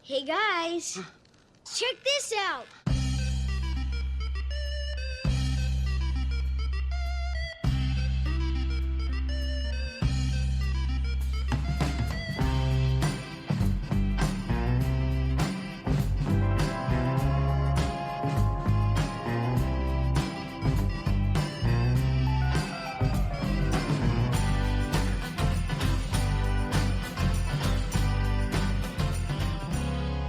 Hey guys, check this out.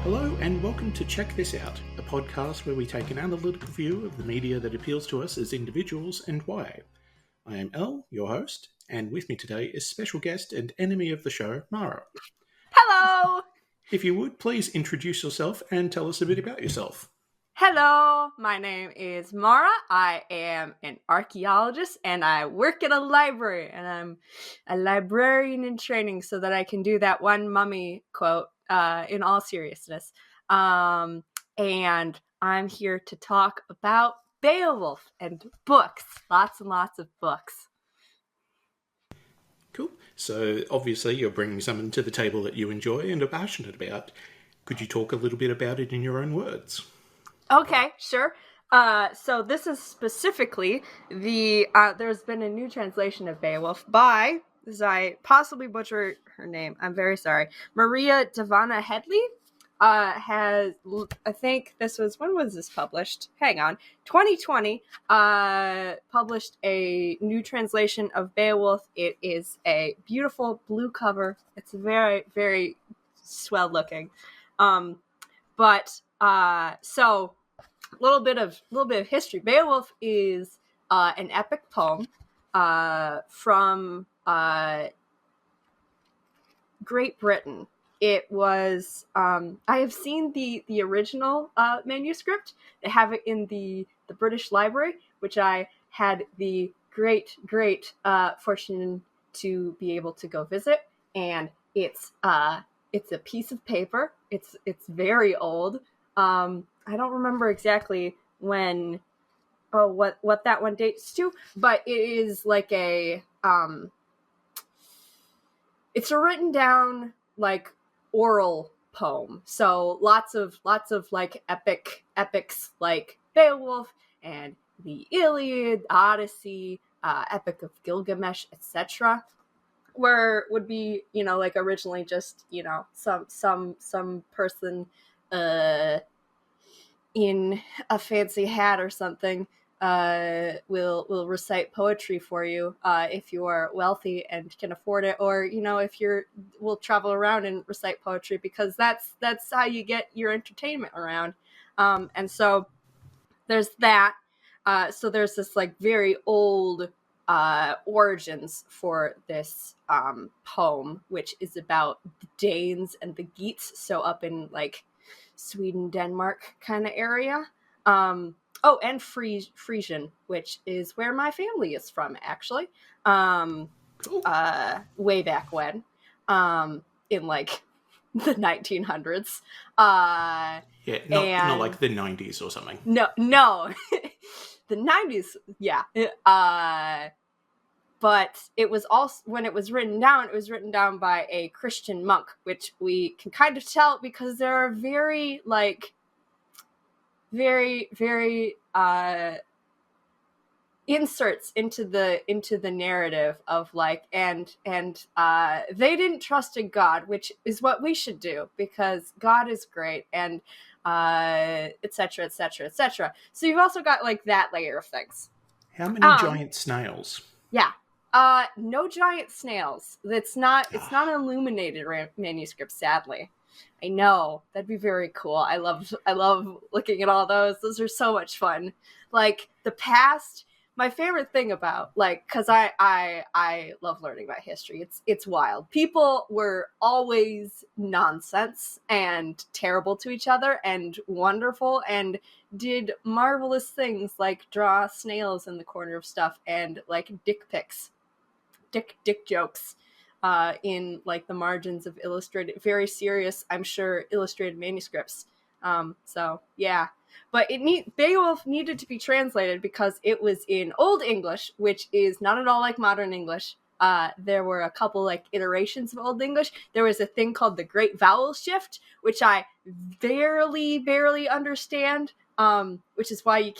Hello and welcome to Check This Out, a podcast where we take an analytical view of the media that appeals to us as individuals and why. I am Elle, your host, and with me today is special guest and enemy of the show, Mara. Hello! If you would, please introduce yourself and tell us a bit about yourself. Hello, my name is Mara. I am an archaeologist and I work at a library, and I'm a librarian in training so that I can do that one mummy quote in all seriousness. And I'm here to talk about Beowulf and books. Lots and lots of books. Cool. So obviously you're bringing something to the table that you enjoy and are passionate about. Could you talk a little bit about it in your own words? Okay, sure. So this is specifically there's been a new translation of Beowulf by, as I possibly butcher her name, I'm very sorry, Maria Devana Headley. I think when was this published? Hang on. 2020, published a new translation of Beowulf. It is a beautiful blue cover. It's very, very swell looking. So a little bit of history. Beowulf is an epic poem from Great Britain. It was I have seen the original manuscript. They have it in the British Library, which I had the great fortune to be able to go visit. And it's a piece of paper. It's very old. I don't remember exactly when, what that one dates to, but it is like it's a written down like oral poem. So lots of like epics like Beowulf and the Iliad, Odyssey, Epic of Gilgamesh, etc. would be, like originally just, some person in a fancy hat or something will recite poetry for you if you are wealthy and can afford it, or if will travel around and recite poetry, because that's how you get your entertainment around. And so there's that. So there's this like very old origins for this poem, which is about the Danes and the Geats, so up in like Sweden, Denmark kind of area. And Frisian, which is where my family is from, actually. Cool. Way back when, in like the 1900s. Not like the 90s or something. No, the 90s, yeah. But it was also, when it was written down by a Christian monk, which we can kind of tell because there are very inserts into the narrative of like, and they didn't trust in God, which is what we should do, because God is great, and etc. So you've also got like that layer of things. How many giant snails? Yeah. No giant snails. It's not an illuminated manuscript, sadly. I know, that'd be very cool. I love looking at all those. Those are so much fun. Like the past, my favorite thing about, like, because I love learning about history. It's wild. People were always nonsense and terrible to each other and wonderful and did marvelous things like draw snails in the corner of stuff and like dick pics, dick jokes in like the margins of illustrated, very serious, I'm sure, illustrated manuscripts. So yeah. But Beowulf needed to be translated because it was in Old English, which is not at all like modern English. there were a couple like iterations of Old English. There was a thing called the Great Vowel Shift, which I barely understand, which is why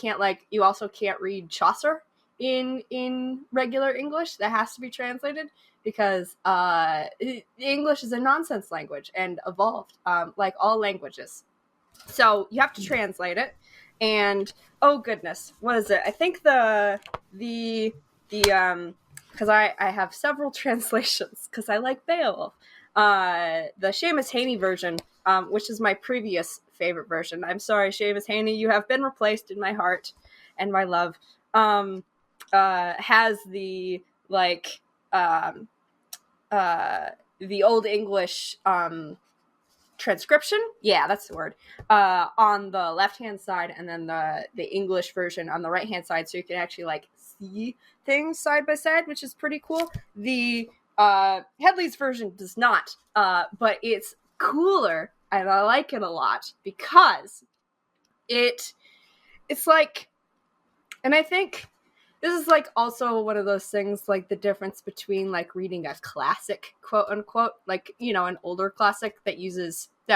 you also can't read Chaucer in regular English. That has to be translated because English is a nonsense language and evolved like all languages. So you have to translate it, and oh goodness, what is it? I think the because I have several translations because I like Beowulf. The Seamus Heaney version, which is my previous favorite version. I'm sorry, Seamus Heaney, you have been replaced in my heart and my love. Has the the Old English transcription, yeah, that's the word, on the left hand side, and then the English version on the right hand side, so you can actually like see things side by side, which is pretty cool. The Headley's version does not, but it's cooler and I like it a lot because it's like, and I think this is like also one of those things, like the difference between like reading a classic, quote unquote, like, you know, an older classic that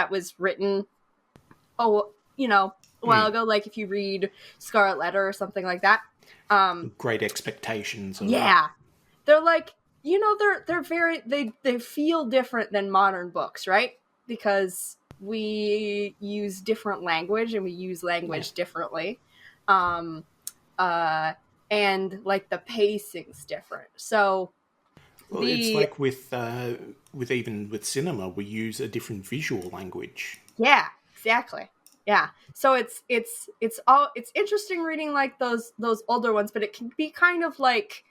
was written, a while ago. Like if you read Scarlet Letter or something like that. Great Expectations. Yeah. They're like, they're very, they feel different than modern books, right? Because we use different language and we use language differently. And like the pacing's different. So it's like with cinema, we use a different visual language. Yeah, exactly. Yeah. So it's interesting reading like those older ones, but it can be kind of like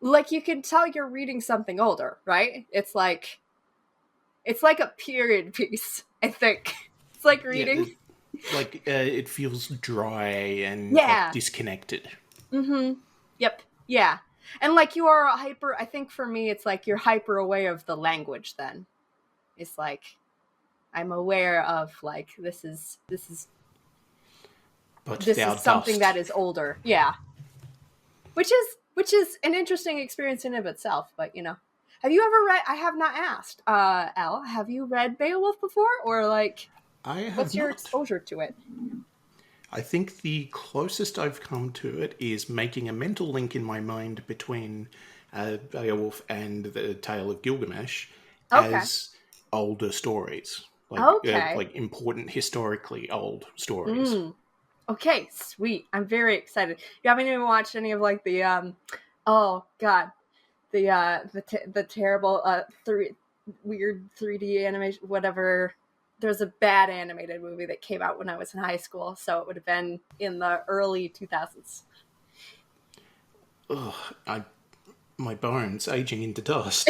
like you can tell you're reading something older, right? It's like a period piece, I think. It's like reading. Yeah, it feels dry and like, disconnected. Mm-hmm. Yep. Yeah. And like you are I think for me it's like you're hyper aware of the language then. It's like I'm aware of like this is something that is older. Yeah. Which is an interesting experience in of itself, but have you ever read, I have not asked, Elle, have you read Beowulf before, or like what's your exposure to it? I think the closest I've come to it is making a mental link in my mind between Beowulf and the Tale of Gilgamesh as older stories. Like important, historically old stories. Okay, sweet. I'm very excited. You haven't even watched any of like the oh god, the terrible weird 3D animation, whatever. There's a bad animated movie that came out when I was in high school, so it would have been in the early 2000s. Ugh, my bones aging into dust.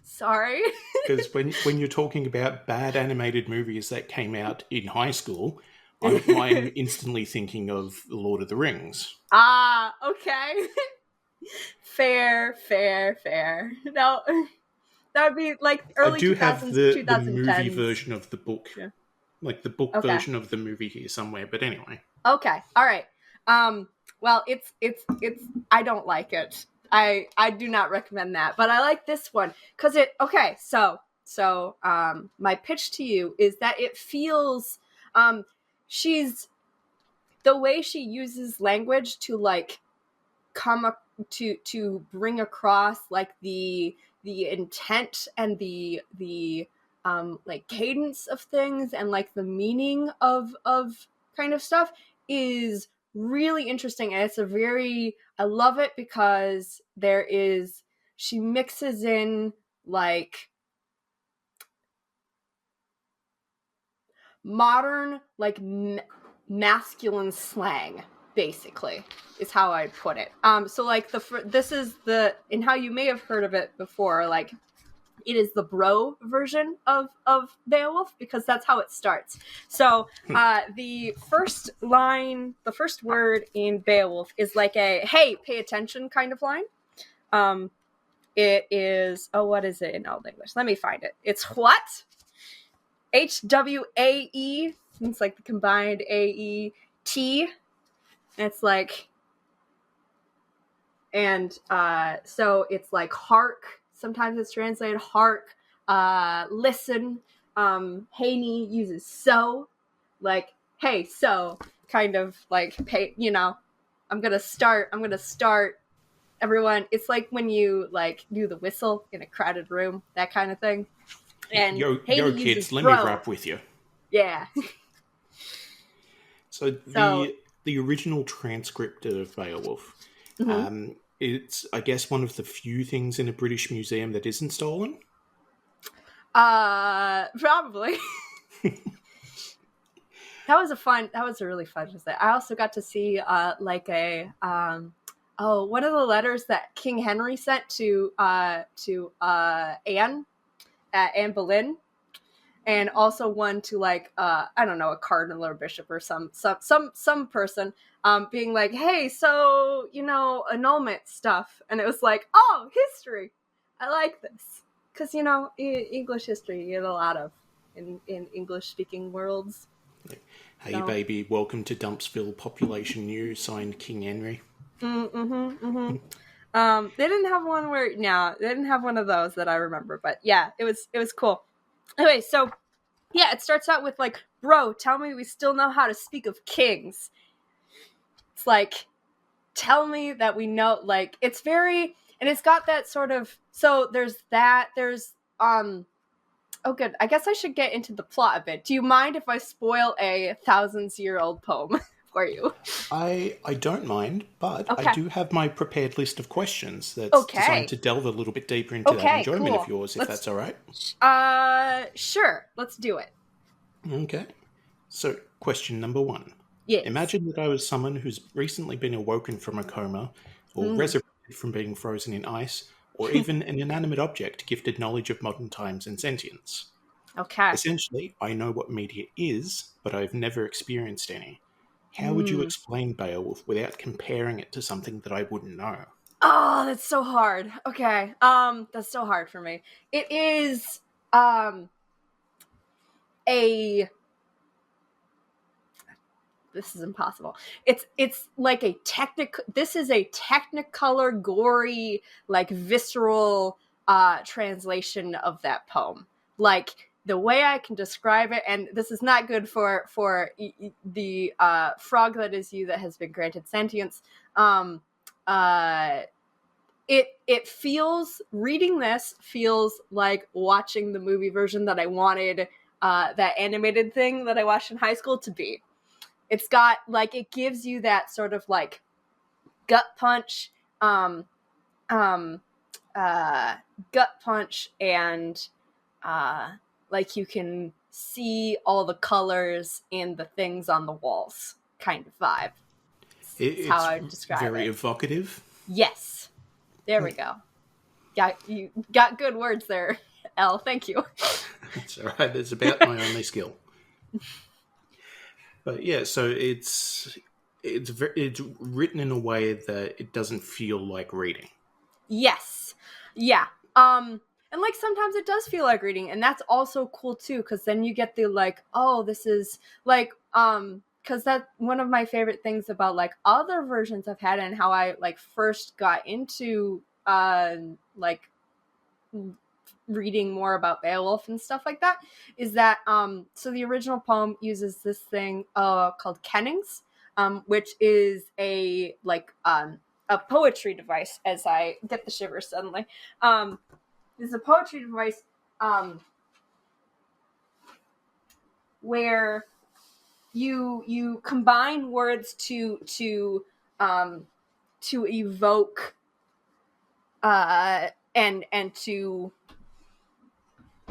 Sorry. Because when you're talking about bad animated movies that came out in high school, I'm instantly thinking of Lord of the Rings. Ah, okay. Fair. No, that would be like early 2000s. I do have the movie version of the book. Yeah. Like the book version of the movie here somewhere, but anyway. Okay, all right. Well, it's I don't like it. I do not recommend that, but I like this one because so my pitch to you is that it feels she's the way she uses language to like to bring across like the intent and the like cadence of things and like the meaning of kind of stuff is really interesting, and I love it because she mixes in like modern like masculine slang, basically is how I'd put it. So like this is and how you may have heard of it before, like it is the bro version of Beowulf because that's how it starts. So the first word in Beowulf is like a hey, pay attention kind of line. It is what is it in Old English? Let me find it. It's what? HWAE. It's like the combined AE T. And it's like, and so it's like hark. Sometimes it's translated hark. Listen. Haney uses so, like, hey, so, kind of like, pay, I'm gonna start. Everyone, it's like when you like do the whistle in a crowded room, that kind of thing. And yo Haney kids, uses let bro. me rap with you. Yeah. So the original transcript of Beowulf, it's, I guess, one of the few things in a British museum that isn't stolen. Probably. That was a really fun to say. I also got to see like a one of the letters that King Henry sent to Anne at Anne Boleyn, and also one to like I don't know, a cardinal or bishop or some person being like, hey, so annulment stuff, and it was like, oh, history, I like this, because English history you get a lot of in English speaking worlds. Hey, so, baby, welcome to Dumpsville Population News, signed King Henry. They didn't have one they didn't have one of those that I remember, but yeah, it was cool. Anyway, so yeah, it starts out with like, bro, tell me we still know how to speak of kings. It's like, tell me that we know, like, it's very, and it's got that sort of, so there's oh, good. I guess I should get into the plot a bit. Do you mind if I spoil a thousands-year-old poem for you? I don't mind, but okay. I do have my prepared list of questions that's designed to delve a little bit deeper into that enjoyment of yours, if that's all right. Sure. Let's do it. Okay. So, question number 1. Yes. Imagine that I was someone who's recently been awoken from a coma, or resurrected from being frozen in ice, or even an inanimate object gifted knowledge of modern times and sentience. Okay. Essentially, I know what media is, but I've never experienced any. How would you explain Beowulf without comparing it to something that I wouldn't know? Oh, that's so hard. Okay. That's so hard for me. It is this is impossible. It's like this is a technicolor, gory, like visceral translation of that poem. Like, the way I can describe it, and this is not good for the frog that is you that has been granted sentience. It feels, reading this feels like watching the movie version that I wanted that animated thing that I watched in high school to be. It's got, like, it gives you that sort of like gut punch, gut punch, and like you can see all the colors in the things on the walls kind of vibe. It's how I describe it. Very evocative. Yes. There we go. You got good words there, Elle. Thank you. It's all right. That's about my only skill. But yeah, so it's written in a way that it doesn't feel like reading. Yes. Yeah. And like sometimes it does feel like reading, and that's also cool too, because then you get the like, oh, this is like because that's one of my favorite things about like other versions I've had, and how I like first got into like reading more about Beowulf and stuff like that, is that so the original poem uses this thing called kennings, which is a like a poetry device, as I get the shivers suddenly. It's a poetry device where you combine words to evoke and to,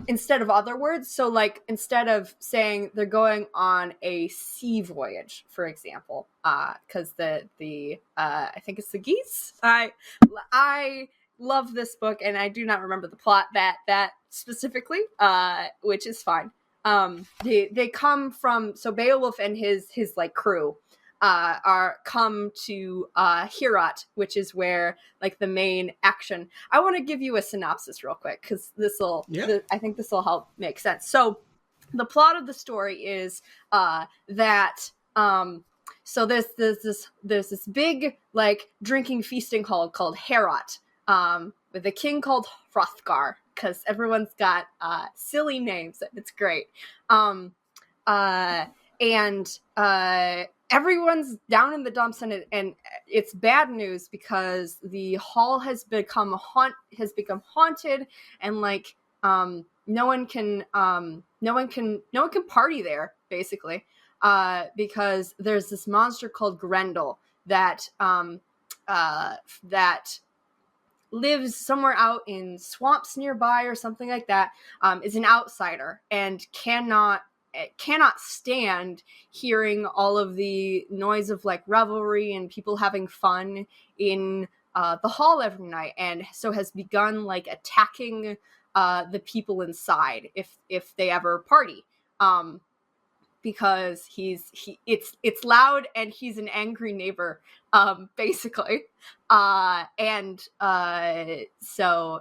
instead of other words. So like, instead of saying they're going on a sea voyage, for example, because the I think it's the geese. I love this book, and I do not remember the plot that specifically, which is fine. They come from, so Beowulf and his like crew come to Heorot, which is where like the main action. I want to give you a synopsis real quick, because I think this will help make sense. So the plot of the story is that So there's this big like drinking feasting hall called Heorot, with a king called Hrothgar, because everyone's got silly names and it's great. And everyone's down in the dumps, and it's bad news because the hall has become haunted, and like no one can party there basically, because there's this monster called Grendel that that lives somewhere out in swamps nearby or something like that, is an outsider and cannot stand hearing all of the noise of like revelry and people having fun in the hall every night, and so has begun like attacking the people inside if they ever party, because it's loud and he's an angry neighbor, basically. So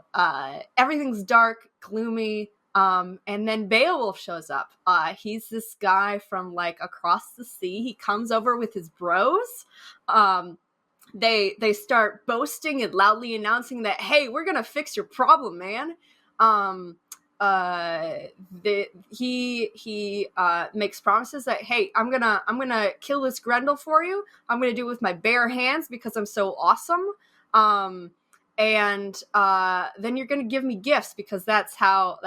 everything's dark, gloomy, and then Beowulf shows up. He's this guy from like across the sea. He comes over with his bros. They start boasting and loudly announcing that, hey, we're gonna fix your problem, man. He makes promises that, hey, I'm gonna kill this Grendel for you. I'm gonna do it with my bare hands because I'm so awesome. And then you're gonna give me gifts, because that's how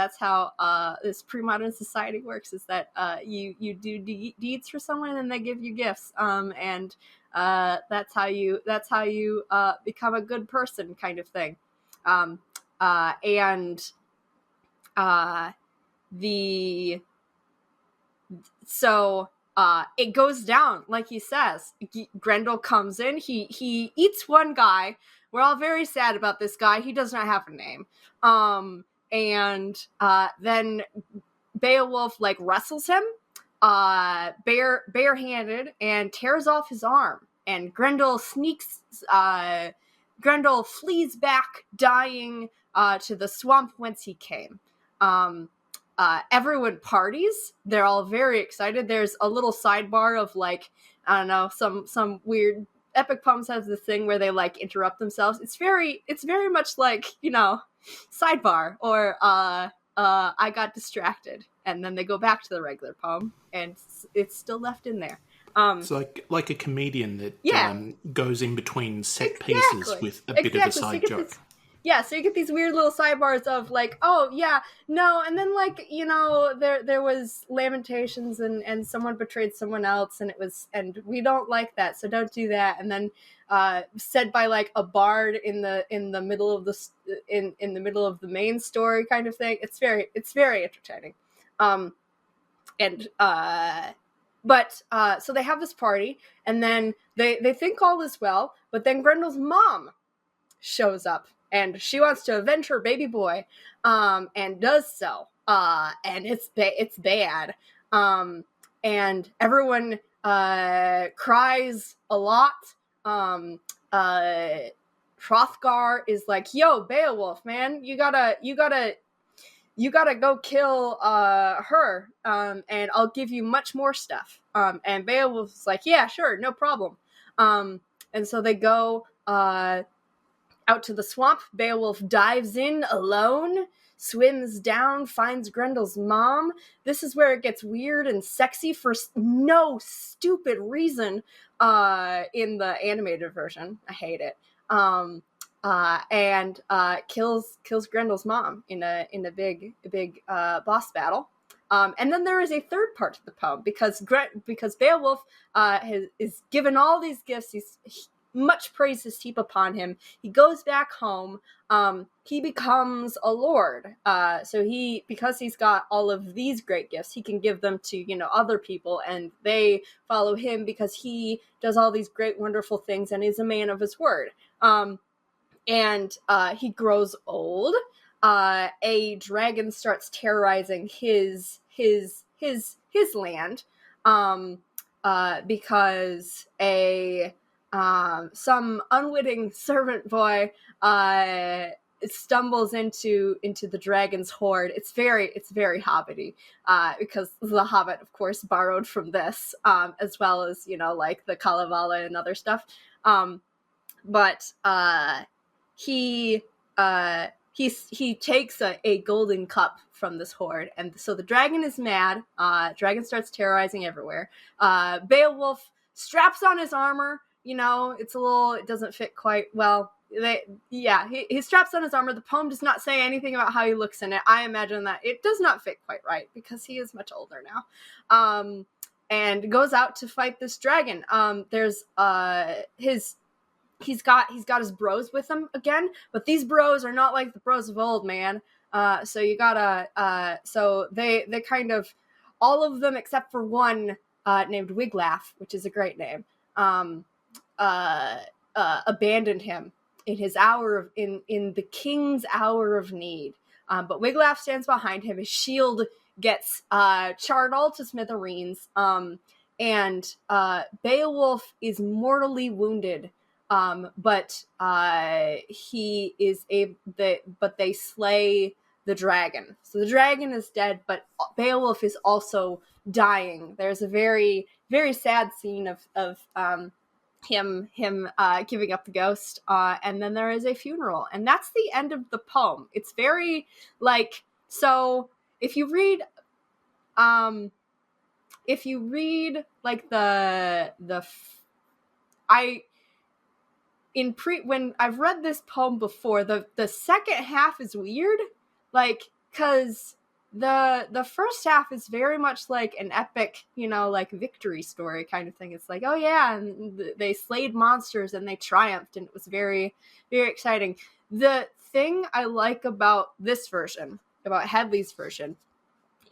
this pre-modern society works, is that you do deeds for someone and they give you gifts, and that's how you become a good person, kind of thing. It goes down like he says. Grendel comes in, he eats one guy. We're all very sad about this guy. He does not have a name. Then Beowulf like wrestles him barehanded and tears off his arm, and Grendel flees back dying to the swamp whence he came. Everyone parties. They're all very excited. There's a little sidebar of like, I don't know, some weird epic poems has this thing where they like interrupt themselves. It's very much like, sidebar, or I got distracted, and then they go back to the regular poem and it's still left in there. It's like a comedian that goes in between set pieces with a bit of a side joke. So you get these weird little sidebars of like, oh yeah, no, and then like, there was lamentations and someone betrayed someone else, and we don't like that, so don't do that. And then said by like a bard in the middle of the middle of the main story, kind of thing. It's very entertaining. So they have this party, and then they think all is well, but then Grendel's mom shows up, and she wants to avenge her baby boy, and does so, and it's bad, and everyone cries a lot. Hrothgar is like, yo, Beowulf, man, you gotta go kill her, and I'll give you much more stuff. And Beowulf's like, yeah, sure, no problem. And so they go out to the swamp. Beowulf dives in alone, swims down, finds Grendel's mom. This is where it gets weird and sexy for no stupid reason in the animated version. I hate it. And kills Grendel's mom in a big boss battle. And then there is a third part to the poem, because Beowulf is given all these gifts. Much praise is heaped upon him. He goes back home. He becomes a lord. So because he's got all of these great gifts, he can give them to, other people, and they follow him because he does all these great, wonderful things and is a man of his word. And he grows old. A dragon starts terrorizing his land, because some unwitting servant boy stumbles into the dragon's hoard. It's very hobbity, because the Hobbit, of course, borrowed from this, as well as, like the Kalevala and other stuff. But he takes a golden cup from this hoard, and so the dragon is mad. Dragon starts terrorizing everywhere. Beowulf straps on his armor. It doesn't fit quite well. He straps on his armor. The poem does not say anything about how he looks in it. I imagine that it does not fit quite right because he is much older now. And goes out to fight this dragon. There's he's got his bros with him again, but these bros are not like the bros of old, man. So you gotta so they kind of, all of them except for one named Wiglaf, which is a great name, abandoned him in his in the king's hour of need. But Wiglaf stands behind him. His shield gets charred all to smithereens. And Beowulf is mortally wounded. But they slay the dragon. So the dragon is dead, but Beowulf is also dying. There's a very, very sad scene of him giving up the ghost, and then there is a funeral, and that's the end of the poem. It's very so if you read when I've read this poem before, the second half is weird, because the first half is very much like an epic, victory story kind of thing. It's like, oh yeah, and they slayed monsters and they triumphed, and it was very, very exciting. The thing I like about this version, about Headley's version,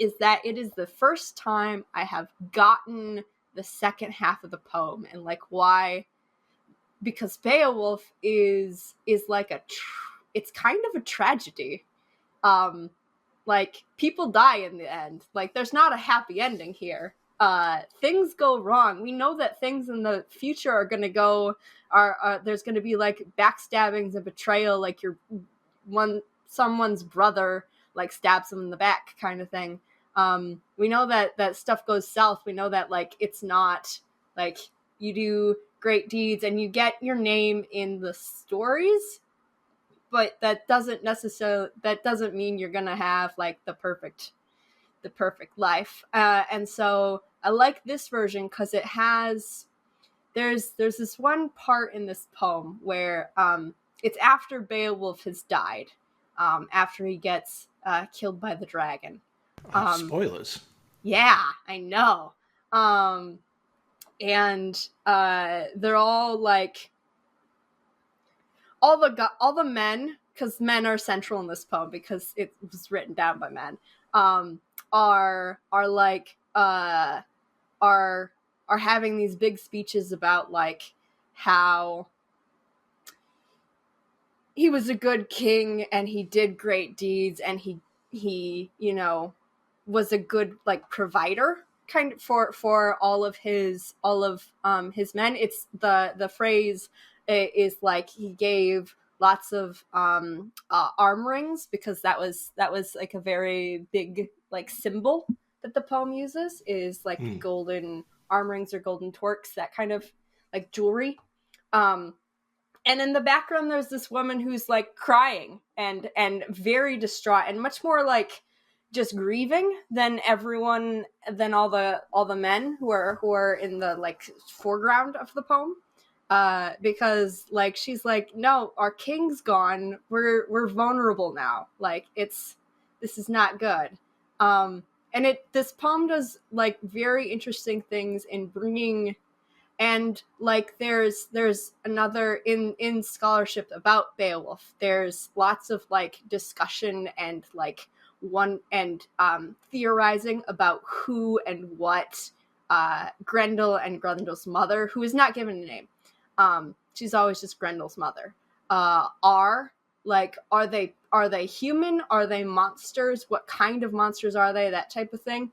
is that it is the first time I have gotten the second half of the poem. And why? Because Beowulf is like it's kind of a tragedy. People die in the end. There's not a happy ending here. Things go wrong. We know that things in the future are going to go, there's going to be backstabbings and betrayal, someone's brother stabs them in the back kind of thing. We know that stuff goes south. We know that it's not you do great deeds and you get your name in the stories, but that doesn't mean you're gonna have the perfect life. And so I like this version because it has there's this one part in this poem where it's after Beowulf has died, after he gets killed by the dragon. Spoilers. Yeah, I know. And they're all all the men, because men are central in this poem because it was written down by men, are having these big speeches about how he was a good king and he did great deeds and he was a good provider kind of for all of his men. It's the phrase is he gave lots of arm rings, because that was a very big symbol that the poem uses, is golden arm rings or golden torques, that kind of jewelry. And in the background there's this woman who's crying and very distraught and much more just grieving than all the men who are in the foreground of the poem, because she's no, our king's gone, we're vulnerable now, this is not good. And this poem does very interesting things in bringing, and there's another in scholarship about Beowulf, there's lots of discussion and theorizing about who and what Grendel and Grendel's mother, who is not given a name, she's always just Grendel's mother, are they human, are they monsters, what kind of monsters are they, that type of thing,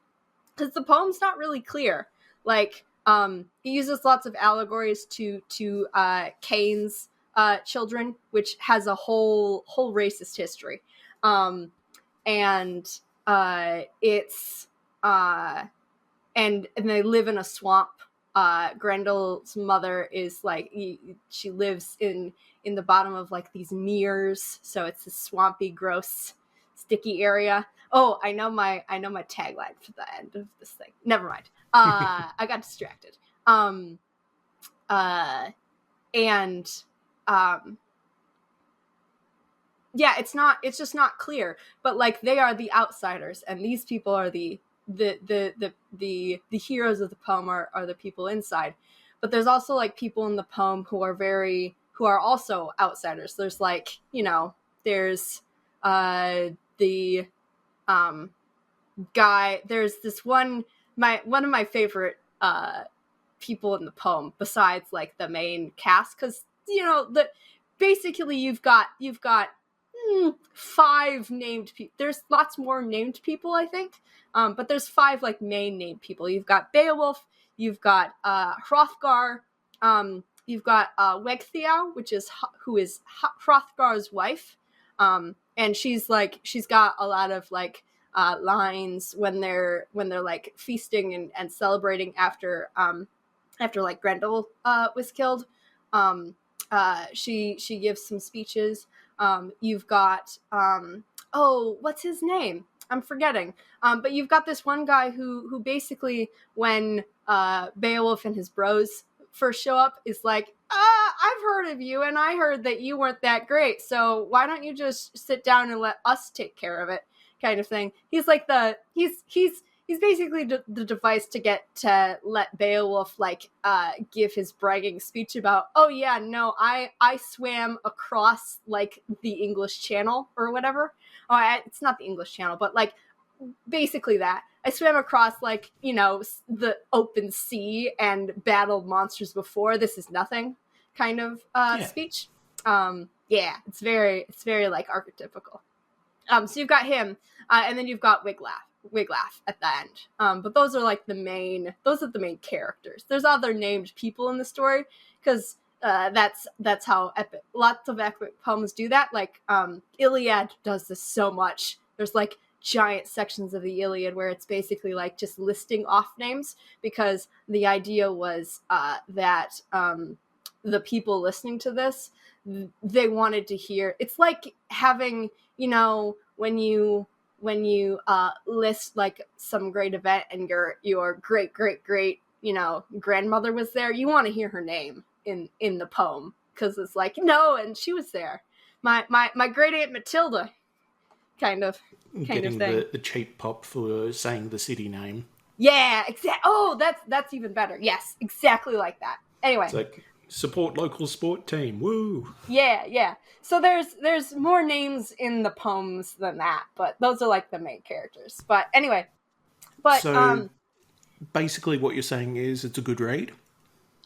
because the poem's not really clear. He uses lots of allegories to Cain's children, which has a whole racist history. And it's and they live in a swamp. Grendel's mother is like, she lives in the bottom of like these meres, so it's a swampy, gross, sticky area. Oh, I know my tagline for the end of this thing. Never mind. I got distracted. Yeah, it's just not clear. But like, they are the outsiders, and these people are the heroes of the poem are the people inside. But there's also like people in the poem who are also outsiders. There's like, there's the guy, there's this one of my favorite people in the poem besides like the main cast, because basically you've got 5 named people. There's lots more named people, I think, but there's 5 like main named people. You've got Beowulf, you've got Hrothgar, you've got Wegtheow, who is Hrothgar's wife, and she's got a lot of like lines when they're like feasting and celebrating after like Grendel was killed. She gives some speeches. You've got what's his name? I'm forgetting. But you've got this one guy who basically, when Beowulf and his bros first show up, is like, I've heard of you, and I heard that you weren't that great, so why don't you just sit down and let us take care of it, kind of thing. He's like he's basically the device to let Beowulf like give his bragging speech about, oh yeah, no, I swam across like the English Channel or whatever. It's not the English Channel, but like basically that. I swam across like, the open sea and battled monsters before. This is nothing kind of speech. Yeah, it's very like archetypical. So you've got him, and then you've got Wiglaf at the end. But those are like the main characters. There's other named people in the story, because that's how lots of epic poems do that. Like Iliad does this so much. There's like giant sections of the Iliad where it's basically like just listing off names, because the idea was that the people listening to this, they wanted to hear. It's like having, when you list like some great event and your great grandmother was there, you want to hear her name in the poem, because it's like, no, and she was there, my great aunt Matilda, kind of Getting thing. the cheap pop for saying the city name. Yeah, exactly. Oh, that's even better. Yes, exactly like that. Anyway, it's like, support local sport team. Woo. Yeah. So there's more names in the poems than that, but those are like the main characters. But anyway, so basically what you're saying is it's a good read?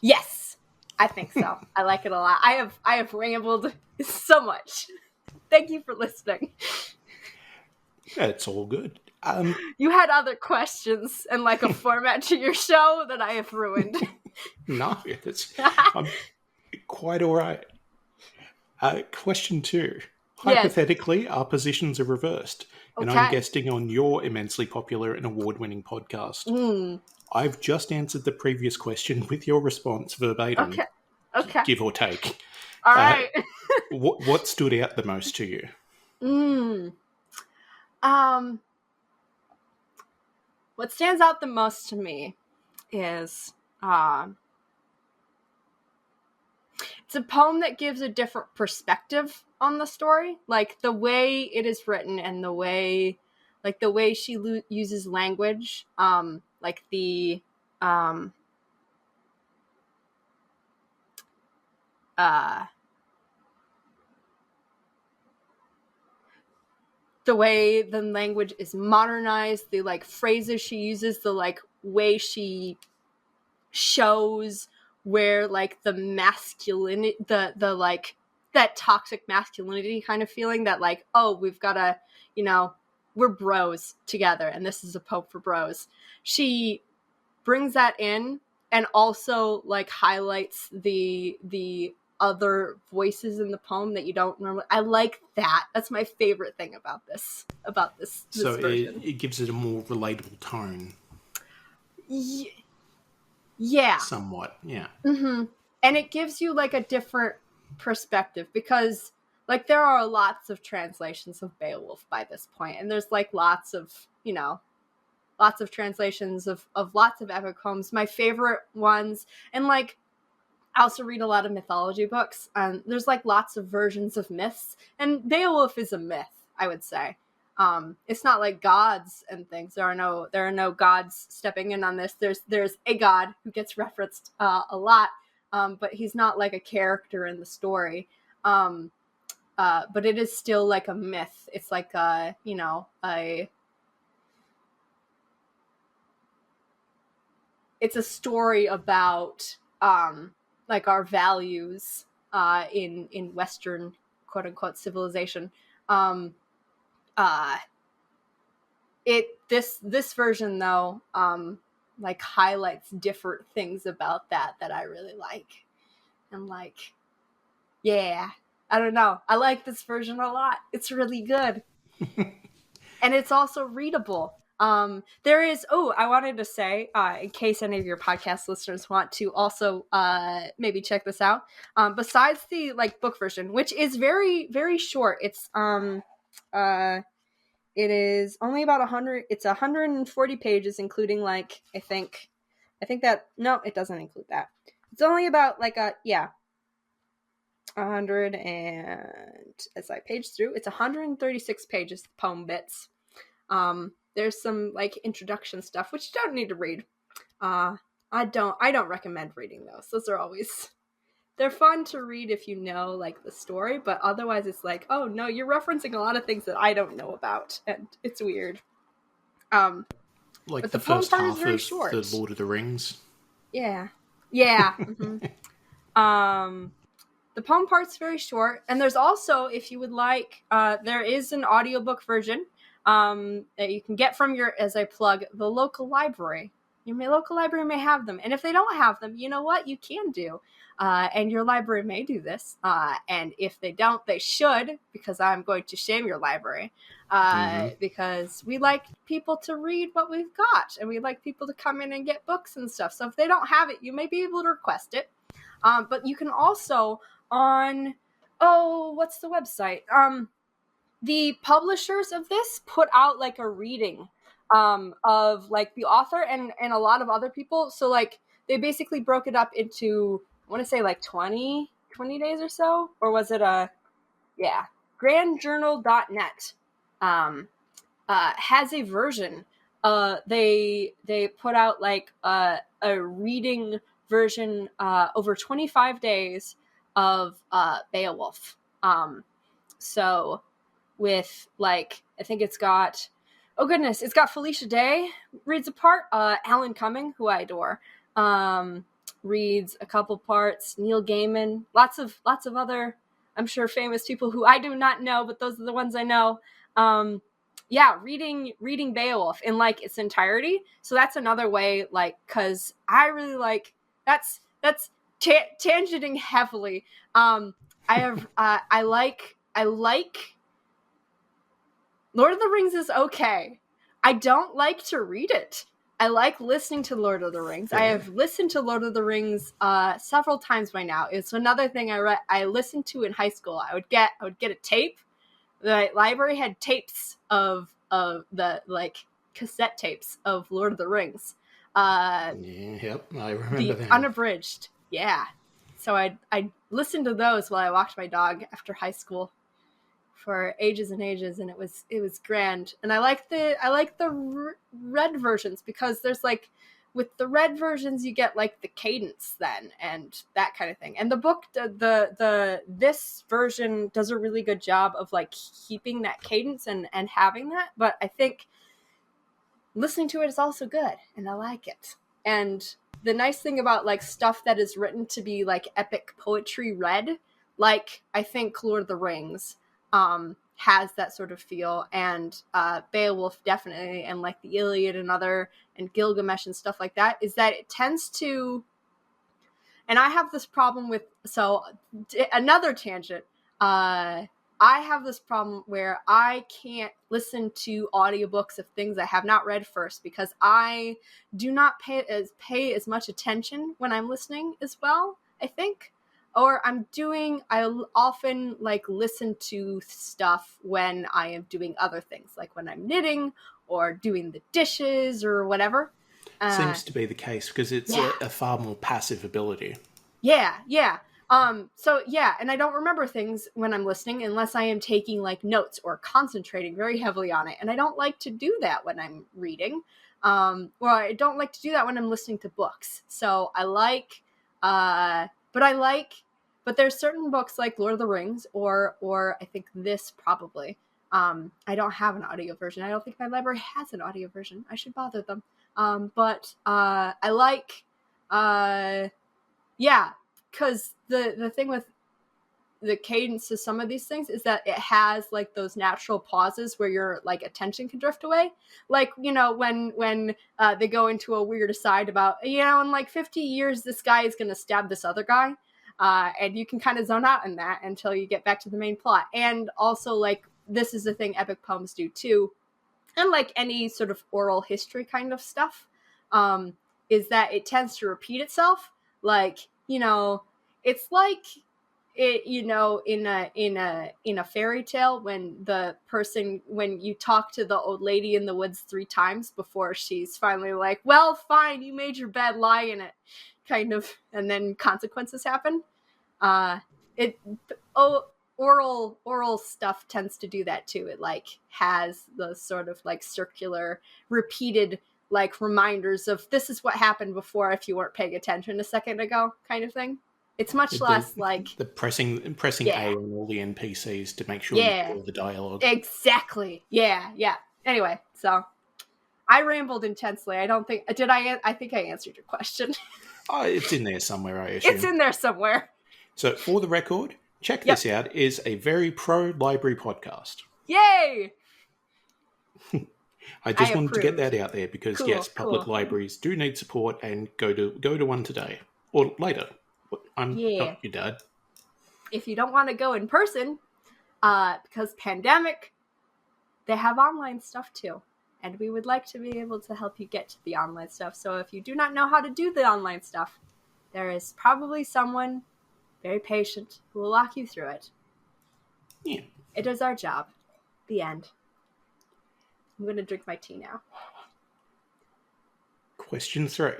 Yes, I think so. I like it a lot. I have rambled so much. Thank you for listening. Yeah, it's all good. You had other questions and like a format to your show that I have ruined. No, I'm quite all right. Question 2. Hypothetically, yes. Our positions are reversed, and I'm guesting on your immensely popular and award-winning podcast. I've just answered the previous question with your response verbatim. Okay. Give or take. All right. What stood out the most to you? What stands out the most to me is it's a poem that gives a different perspective on the story, like the way it is written and the way she uses language, like the way the language is modernized, the like phrases she uses, the like way she shows where like the masculinity, the like that toxic masculinity kind of feeling, that like, oh, we've got to, we're bros together and this is a poem for bros. She brings that in, and also like highlights the other voices in the poem that you don't normally. I like that. That's my favorite thing about this So version. it gives it a more relatable tone. Yeah. Somewhat, yeah. Mm-hmm. And it gives you like a different perspective because like there are lots of translations of Beowulf by this point, and there's like lots of translations of lots of epic poems. My favorite ones, and like I also read a lot of mythology books, and there's like lots of versions of myths, and Beowulf is a myth, I would say. It's not like gods and things. There are no gods stepping in on this. There's a god who gets referenced a lot, but he's not like a character in the story. But it is still like a myth. It's like it's a story about like our values in Western quote unquote civilization. This version though like highlights different things about that I really like. And like, yeah, I don't know. I like this version a lot. It's really good. And it's also readable. There is, I wanted to say, in case any of your podcast listeners want to also maybe check this out, besides the like book version, which is very, very short, it is only about 100, it's 140 pages, including like, I think that, no, it doesn't include that. It's only about like 100 and as I page through, it's 136 pages, poem bits. There's some like introduction stuff, which you don't need to read. I don't recommend reading those. Those are always, they're fun to read if you know like the story, but otherwise it's like, oh no, you're referencing a lot of things that I don't know about, and it's weird. Like but the first half of the Lord of the Rings. Yeah. Mm-hmm. The poem part's very short, and there's also, if you would like, there is an audiobook version that you can get from your, as I plug, the local library. Your local library may have them, and if they don't have them, you know what you can do, and your library may do this, and if they don't, they should, because I'm going to shame your library, because we like people to read what we've got, and we like people to come in and get books and stuff. So if they don't have it, you may be able to request it, but you can also on, what's the website? The publishers of this put out like a reading of like the author and a lot of other people. So like they basically broke it up into, I want to say like 20 days or so, or was it grandjournal.net has a version. They put out like a reading version over 25 days of Beowulf. So with like, I think it's got, it's got Felicia Day reads a part, Alan Cumming, who I adore, reads a couple parts, Neil Gaiman, lots of other, I'm sure, famous people who I do not know, but those are the ones I know. Reading Beowulf in like its entirety. So that's another way, like, cause I really like, that's tangenting heavily. I like Lord of the Rings is okay. I don't like to read it. I like listening to Lord of the Rings. Yeah. I have listened to Lord of the Rings several times by now. It's another thing I listened to in high school. I would get a tape. The library had tapes of the like cassette tapes of Lord of the Rings. I remember that. Unabridged. Yeah. So I listened to those while I walked my dog after high school for ages and ages, and it was grand. And I like the red versions because there's like, with the red versions you get like the cadence then and that kind of thing. And the book, this version does a really good job of like keeping that cadence and having that. But I think listening to it is also good, and I like it. And the nice thing about like stuff that is written to be like epic poetry read, like I think Lord of the Rings has that sort of feel, and Beowulf definitely, and like the Iliad and Gilgamesh and stuff like that, is that it tends to, And I have this problem with, another tangent. I have this problem where I can't listen to audiobooks of things I have not read first, because I do not pay as much attention when I'm listening as well, I think. Or I often like listen to stuff when I am doing other things, like when I'm knitting or doing the dishes or whatever. Seems to be the case, because it's a far more passive ability. Yeah. And I don't remember things when I'm listening unless I am taking like notes or concentrating very heavily on it. And I don't like to do that when I'm reading. I don't like to do that when I'm listening to books. So but there's certain books like Lord of the Rings or I think this probably. I don't have an audio version. I don't think my library has an audio version. I should bother them. Because the thing with the cadence of some of these things is that it has like those natural pauses where your like attention can drift away. Like, when they go into a weird aside about, in like 50 years, this guy is going to stab this other guy. And you can kind of zone out in that until you get back to the main plot. And also, like, this is the thing epic poems do too. And like any sort of oral history kind of stuff, is that it tends to repeat itself. Like, it's like it, in a fairy tale when you talk to the old lady in the woods 3 times before she's finally like, well, fine, you made your bed, lie in it, kind of, and then consequences happen. Oral stuff tends to do that too. It like has those sort of like circular, repeated like reminders of this is what happened before if you weren't paying attention a second ago, kind of thing. It's much less like the pressing A on all the NPCs to make sure you hear the dialogue. Exactly. Yeah. Anyway, so I rambled intensely. I think I answered your question. Oh, it's in there somewhere, I assume. It's in there somewhere. So, for the record, Check This Out is a very pro-library podcast. Yay! I just wanted to get that out there because, yes, public libraries do need support, and go to one today. Or later. I'm not your dad. If you don't want to go in person, because pandemic, they have online stuff too. And we would like to be able to help you get to the online stuff. So if you do not know how to do the online stuff, there is probably someone very patient who will walk you through it. Yeah. It is our job. The end. I'm going to drink my tea now. Question 3.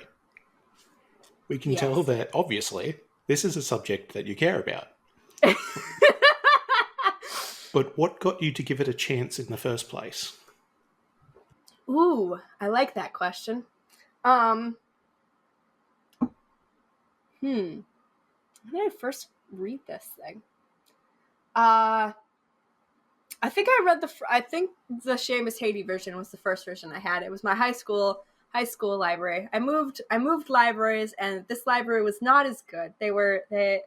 We can tell that, obviously, this is a subject that you care about. But what got you to give it a chance in the first place? Ooh, I like that question. When did I first read this thing? I think I read I think the Seamus Haiti version was the first version I had. It was my high school library. I moved libraries, and this library was not as good. I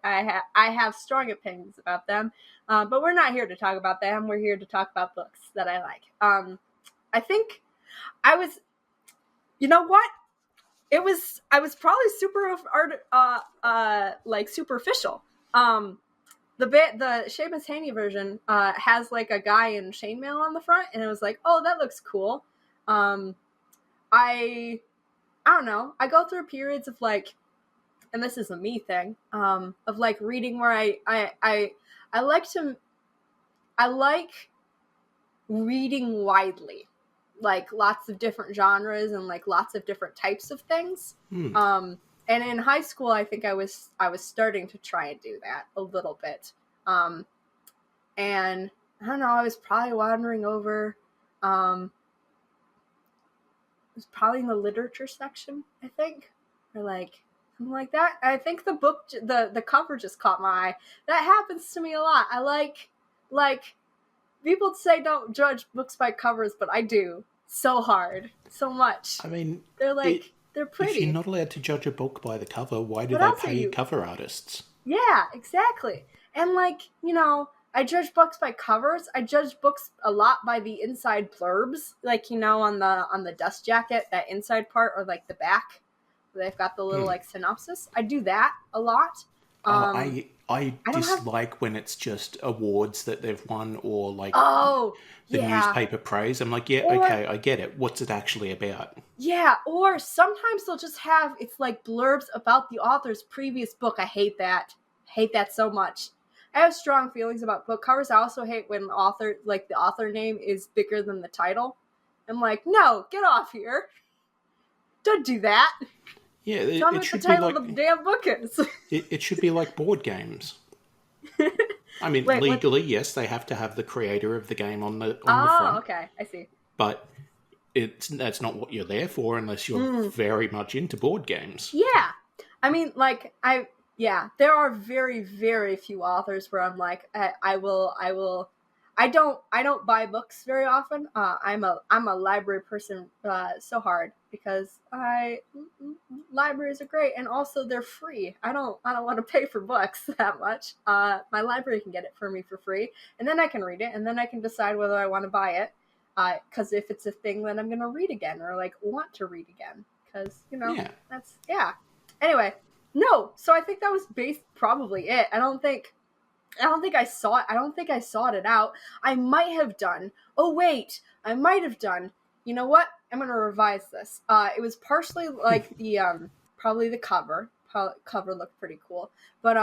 have strong opinions about them, but we're not here to talk about them. We're here to talk about books that I like. I think I was, you know what? I was probably super like superficial. The Seamus Haney version has like a guy in chainmail on the front, and it was like, oh, that looks cool. I don't know. I go through periods of like, and this is a me thing, of like reading where I like reading widely, like lots of different genres and like lots of different types of things. And in high school, I think I was starting to try and do that a little bit. And I don't know, I was probably wandering over, it was probably in the literature section, I think, or like something like that. I think the book, the cover just caught my eye. That happens to me a lot. I like people say don't judge books by covers, but I do so hard, so much. I mean, they're pretty. If you're not allowed to judge a book by the cover, why do they pay cover artists? Yeah, exactly. And like, I judge books by covers. I judge books a lot by the inside blurbs, like, on the dust jacket, that inside part, or like the back. They've got the little like synopsis. I do that a lot. I don't dislike when it's just awards that they've won or like Oh, the yeah. newspaper praise. I'm like, yeah, okay, I get it. What's it actually about? Yeah, or sometimes they'll just have, it's like blurbs about the author's previous book. I hate that. Hate that so much. I have strong feelings about book covers. I also hate when the author name is bigger than the title. I'm like, no, get off here. Don't do that. Yeah, Tell me what the title of the damn book is. It should be like board games. I mean, Wait, legally, yes, they have to have the creator of the game on the front. Oh, okay, I see. But that's not what you're there for unless you're very much into board games. Yeah. I mean, like, there are very, very few authors where I'm like, I don't buy books very often. I'm a library person so hard because libraries are great and also they're free. I don't want to pay for books that much. My library can get it for me for free, and then I can read it, and then I can decide whether I want to buy it. Because if it's a thing that I'm gonna read again or like want to read again, because that's Anyway, no. So I think that was probably it. I don't think I saw it. I don't think I sought it out. I might have done. Oh wait, I might have done. You know what? I'm gonna revise this. It was partially like the probably the cover. Cover looked pretty cool. But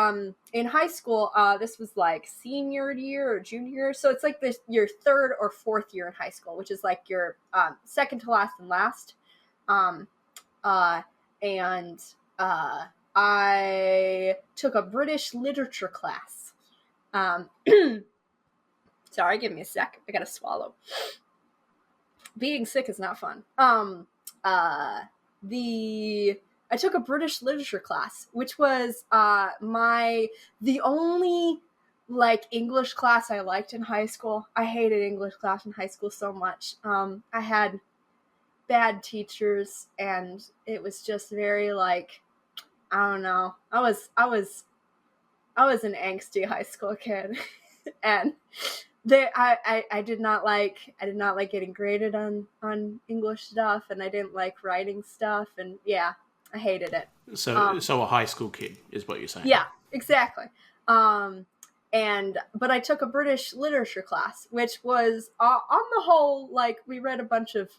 in high school, this was like senior year or junior year. So it's like your third or fourth year in high school, which is like your second to last and last. I took a British literature class. Sorry, give me a sec. I gotta swallow. Being sick is not fun. I took a British literature class, which was the only like English class I liked in high school. I hated English class in high school so much. I had bad teachers, and it was just very like, I don't know. I was an angsty high school kid, and I did not like getting graded on English stuff, and I didn't like writing stuff, and yeah, I hated it. So a high school kid is what you're saying. Yeah, exactly. But I took a British literature class, which was on the whole, like, we read a bunch of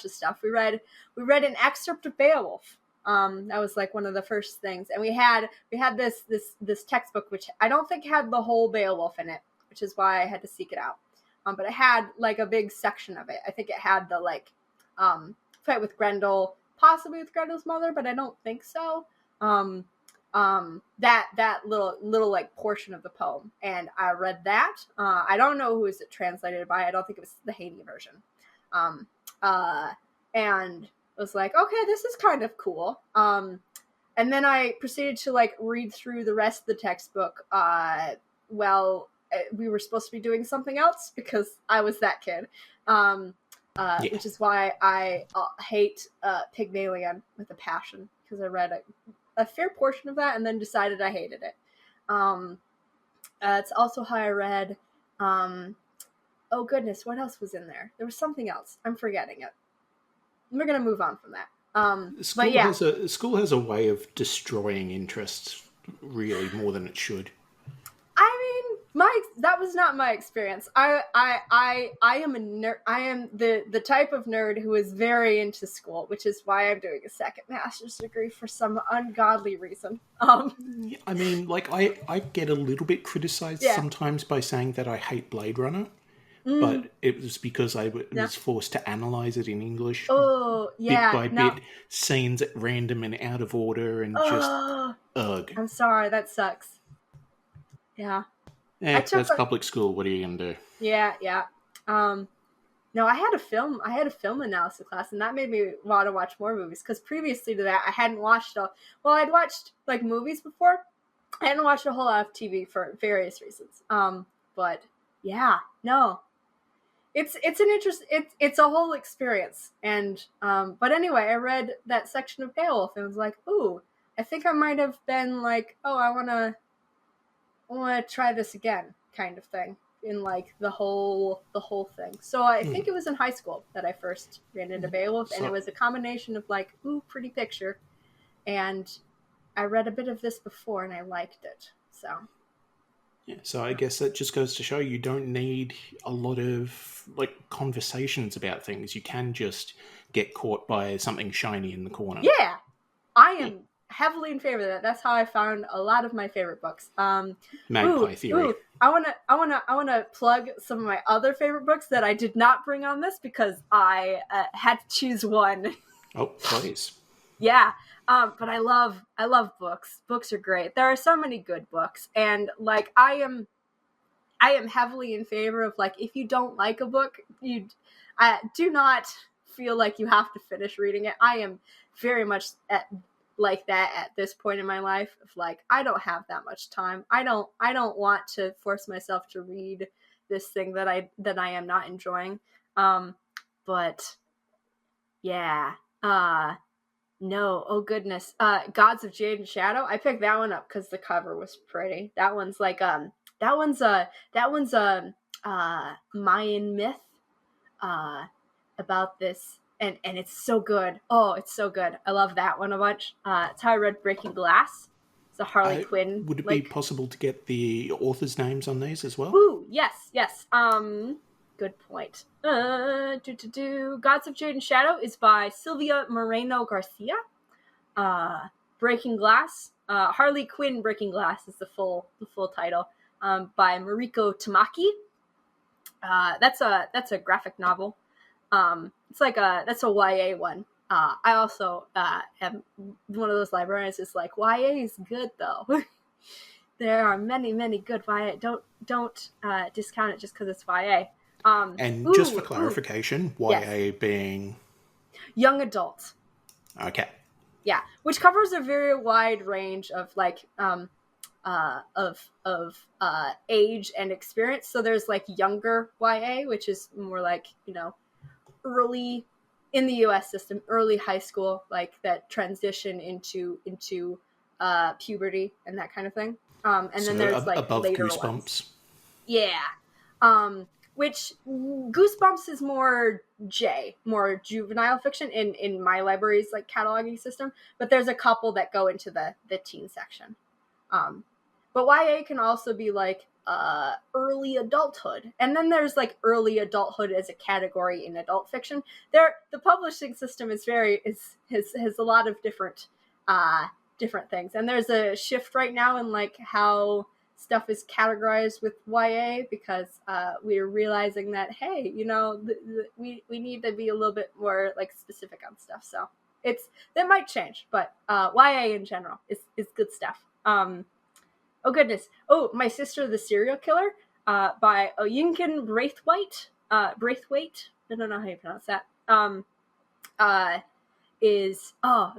stuff. We read an excerpt of Beowulf. That was like one of the first things, and we had this textbook, which I don't think had the whole Beowulf in it, which is why I had to seek it out. But it had like a big section of it. I think it had the like fight with Grendel, possibly with Grendel's mother, but I don't think so. That little like portion of the poem, and I read that. I don't know who is it translated by. I don't think it was the Haiti version. And was like, okay, this is kind of cool. And then I proceeded to like read through the rest of the textbook. We were supposed to be doing something else because I was that kid. Which is why I hate Pygmalion with a passion, because I read a fair portion of that and then decided I hated it. It's also how I read, oh goodness, what else was in there? There was something else. I'm forgetting it. We're going to move on from that. School has a way of destroying interest really more than it should. I mean, that was not my experience. I am a nerd. I am the type of nerd who is very into school, which is why I'm doing a second master's degree for some ungodly reason. I mean, like I get a little bit criticized sometimes by saying that I hate Blade Runner. But it was because I was forced to analyze it in English. Oh, yeah. Bit by bit, scenes at random and out of order, and just ugh. I'm sorry, that sucks. Yeah. That's public school. What are you gonna do? Yeah. No, I had a film analysis class, and that made me want to watch more movies. Because previously to that, I hadn't watched I'd watched like movies before. I hadn't watched a whole lot of TV for various reasons. But yeah, no. It's an interest. It's a whole experience, and but anyway, I read that section of Beowulf and was like, ooh, I think I might have been like, oh, I wanna try this again, kind of thing. in like the whole thing. So I think it was in high school that I first ran into Beowulf, and it was a combination of like, ooh, pretty picture, and I read a bit of this before and I liked it. So yeah, so I guess that just goes to show you don't need a lot of like conversations about things. You can just get caught by something shiny in the corner. yeah, I am heavily in favor of that. That's how I found a lot of my favorite books. Magpie Theory. I wanna plug some of my other favorite books that I did not bring on this because I had to choose one. Oh, please. Yeah. But I love books. Books are great. There are so many good books, and like I am heavily in favor of like, if you don't like a book, do not feel like you have to finish reading it. I am very much like that at this point in my life of like, I don't have that much time. I don't want to force myself to read this thing that I am not enjoying. But yeah. No, oh goodness. Gods of Jade and Shadow. I picked that one up because the cover was pretty. That one's like that one's Mayan myth about this, and it's so good. Oh, it's so good. I love that one a bunch. It's how I read Breaking Glass. It's a Harley Quinn. Would it be possible to get the authors' names on these as well? Ooh, yes. Good point. Gods of Jade and Shadow is by Silvia Moreno Garcia. Breaking Glass, Harley Quinn Breaking Glass is the full title. By Mariko Tamaki. That's a graphic novel. It's like that's a YA one. I also am one of those librarians that's like, YA is good though. There are many good YA. Don't discount it just because it's YA. And just for clarification, YA being young adult. Okay. Yeah, which covers a very wide range of like age and experience. So there's like younger YA, which is more like, early in the US system, early high school, like that transition into puberty and that kind of thing. And so then there's like above later Goosebumps. Ones. Yeah. Which Goosebumps is more more juvenile fiction in my library's like cataloging system, but there's a couple that go into the teen section. But YA can also be like early adulthood, and then there's like early adulthood as a category in adult fiction. The publishing system is has a lot of different things, and there's a shift right now in like how stuff is categorized with YA because we're realizing that, hey, we need to be a little bit more like specific on stuff. So that might change, but YA in general is good stuff. Oh goodness. Oh, My Sister the Serial Killer by Oyinkan Braithwaite. Braithwaite. I don't know how you pronounce that. That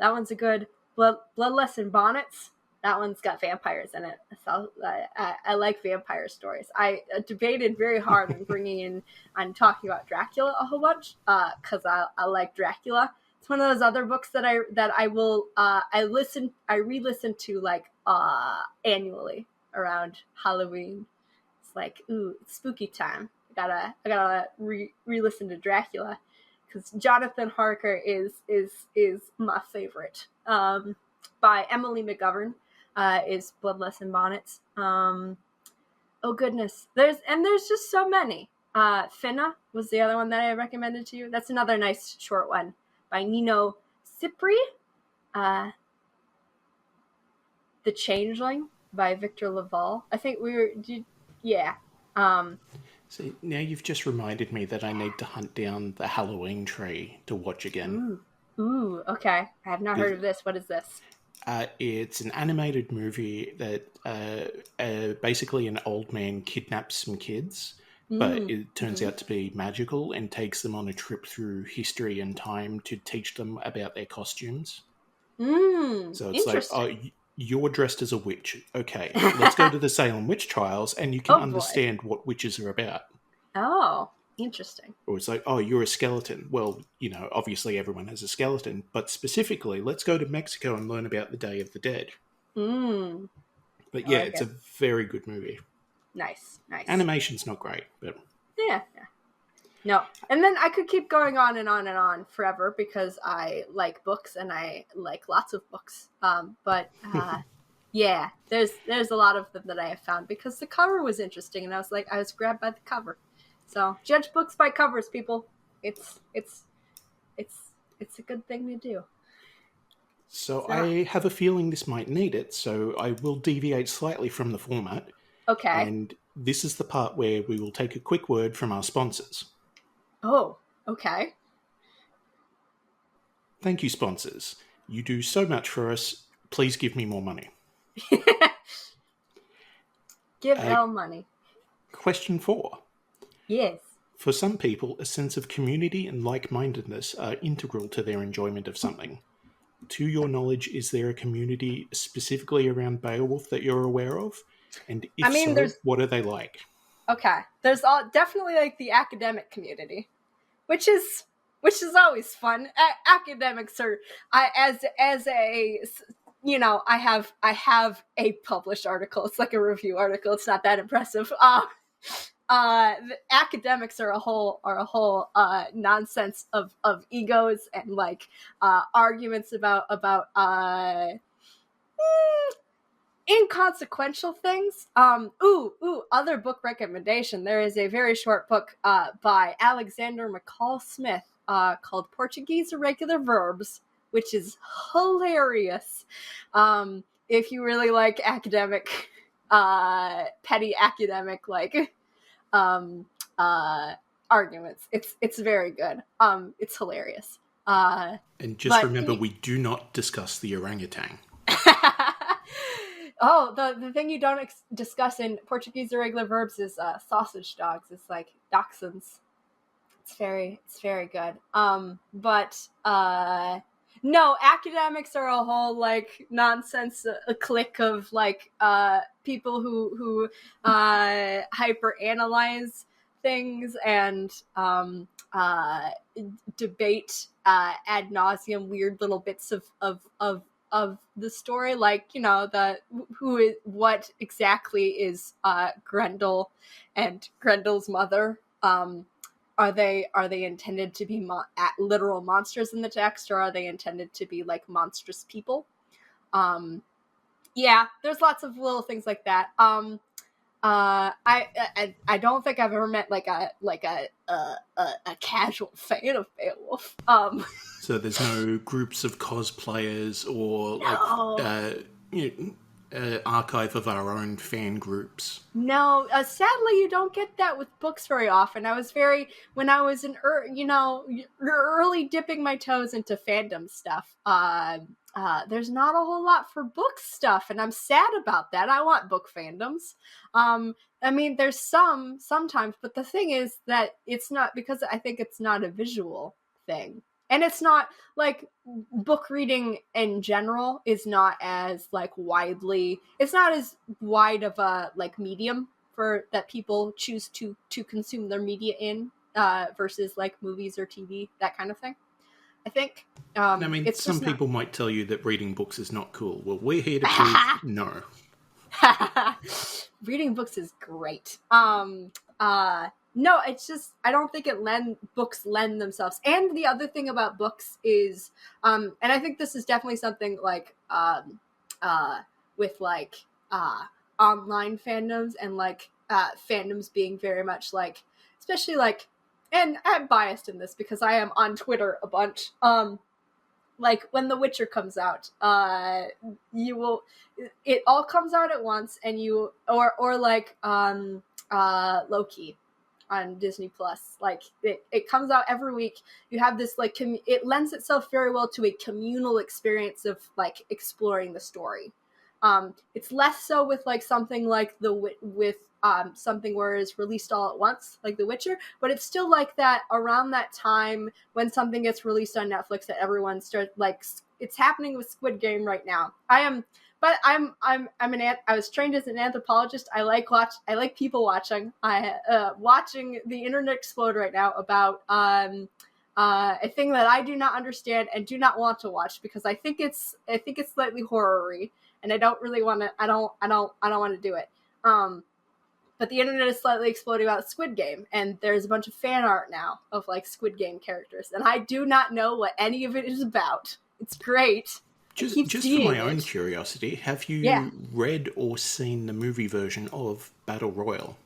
one's a good Bloodless in Bonnets. That one's got vampires in it. So I like vampire stories. I debated very hard on bringing in on talking about Dracula a whole bunch because I like Dracula. It's one of those other books that I re-listen to like annually around Halloween. It's like, ooh, it's spooky time. I gotta re-listen to Dracula because Jonathan Harker is my favorite. By Emily McGovern. Is Bloodless in Bonnets. Oh goodness, there's just so many. Finna was the other one that I recommended to you. That's another nice short one by Nino Cipri. The Changeling by Victor Laval. I think yeah. See, now you've just reminded me that I need to hunt down the Halloween Tree to watch again. Ooh, okay. I have not heard of this. What is this? It's an animated movie that basically an old man kidnaps some kids, but it turns out to be magical and takes them on a trip through history and time to teach them about their costumes. So it's like, oh, you're dressed as a witch. Okay, let's go to the Salem witch trials and you can understand what witches are about. Oh, interesting. Or it's like, oh, you're a skeleton. Well, obviously everyone has a skeleton, but specifically, let's go to Mexico and learn about the Day of the Dead. But yeah, it's a very good movie. Nice. Animation's not great, but Yeah. No. And then I could keep going on and on and on forever because I like books and I like lots of books. Yeah, there's a lot of them that I have found because the cover was interesting and I was grabbed by the cover. So judge books by covers, people. It's a good thing to do. So I have a feeling this might need it, so I will deviate slightly from the format. Okay. And this is the part where we will take a quick word from our sponsors. Oh, okay. Thank you, sponsors. You do so much for us. Please give me more money. Give L money. Question 4. Yes. For some people, a sense of community and like-mindedness are integral to their enjoyment of something. To your knowledge, is there a community specifically around Beowulf that you're aware of? And if what are they like? Okay, there's definitely like the academic community, which is always fun. Academics are I have a published article. It's like a review article. It's not that impressive. The academics are a whole nonsense of egos and like arguments about inconsequential things. Other book recommendation. There is a very short book by Alexander McCall Smith called Portuguese Irregular Verbs, which is hilarious. If you really like academic, petty academic like arguments, it's very good. It's hilarious. And just remember, we do not discuss the orangutan. Oh, the thing you don't discuss in Portuguese Irregular Verbs is sausage dogs. It's like dachshunds. It's very good. No, academics are a whole like nonsense, a clique of like people who hyperanalyze things and debate ad nauseum weird little bits of the story, like, you know, what exactly is Grendel and Grendel's mother. Are they intended to be literal monsters in the text, or are they intended to be like monstrous people? Yeah, there's lots of little things like that. I don't think I've ever met like a casual fan of Beowulf. So there's no groups of cosplayers or archive of our own fan groups. No, sadly, you don't get that with books very often. When I was in early dipping my toes into fandom stuff. There's not a whole lot for book stuff, and I'm sad about that. I want book fandoms. I mean, there's sometimes, but the thing is that it's not, because I think it's not a visual thing. And it's not, like, book reading in general is not as, like, it's not as wide of a, like, medium for that people choose to consume their media in, versus, like, movies or TV, that kind of thing. I think. I mean, some people might tell you that reading books is not cool. Well, we're here to prove no. Reading books is great. No, it's just, I don't think books lend themselves. And the other thing about books is, and I think this is definitely something like, with like, online fandoms and like, fandoms being very much like, especially like, and I'm biased in this because I am on Twitter a bunch. Like when The Witcher comes out, it all comes out at once, and or like Loki on Disney Plus. Like it comes out every week. You have this like it lends itself very well to a communal experience of like exploring the story. It's less so with like something like something where it's released all at once, like The Witcher, but it's still like that around that time when something gets released on Netflix that everyone starts like. It's happening with Squid Game right now. I was trained as an anthropologist. I like people watching. Watching the internet explode right now about a thing that I do not understand and do not want to watch because I think it's slightly horror-y, and I don't really want to. I don't want to do it. But the internet is slightly exploding about Squid Game, and there's a bunch of fan art now of like Squid Game characters, and I do not know what any of it is about. It's great. Just for seeing my own it. curiosity, have you Yeah. read or seen the movie version of Battle Royale?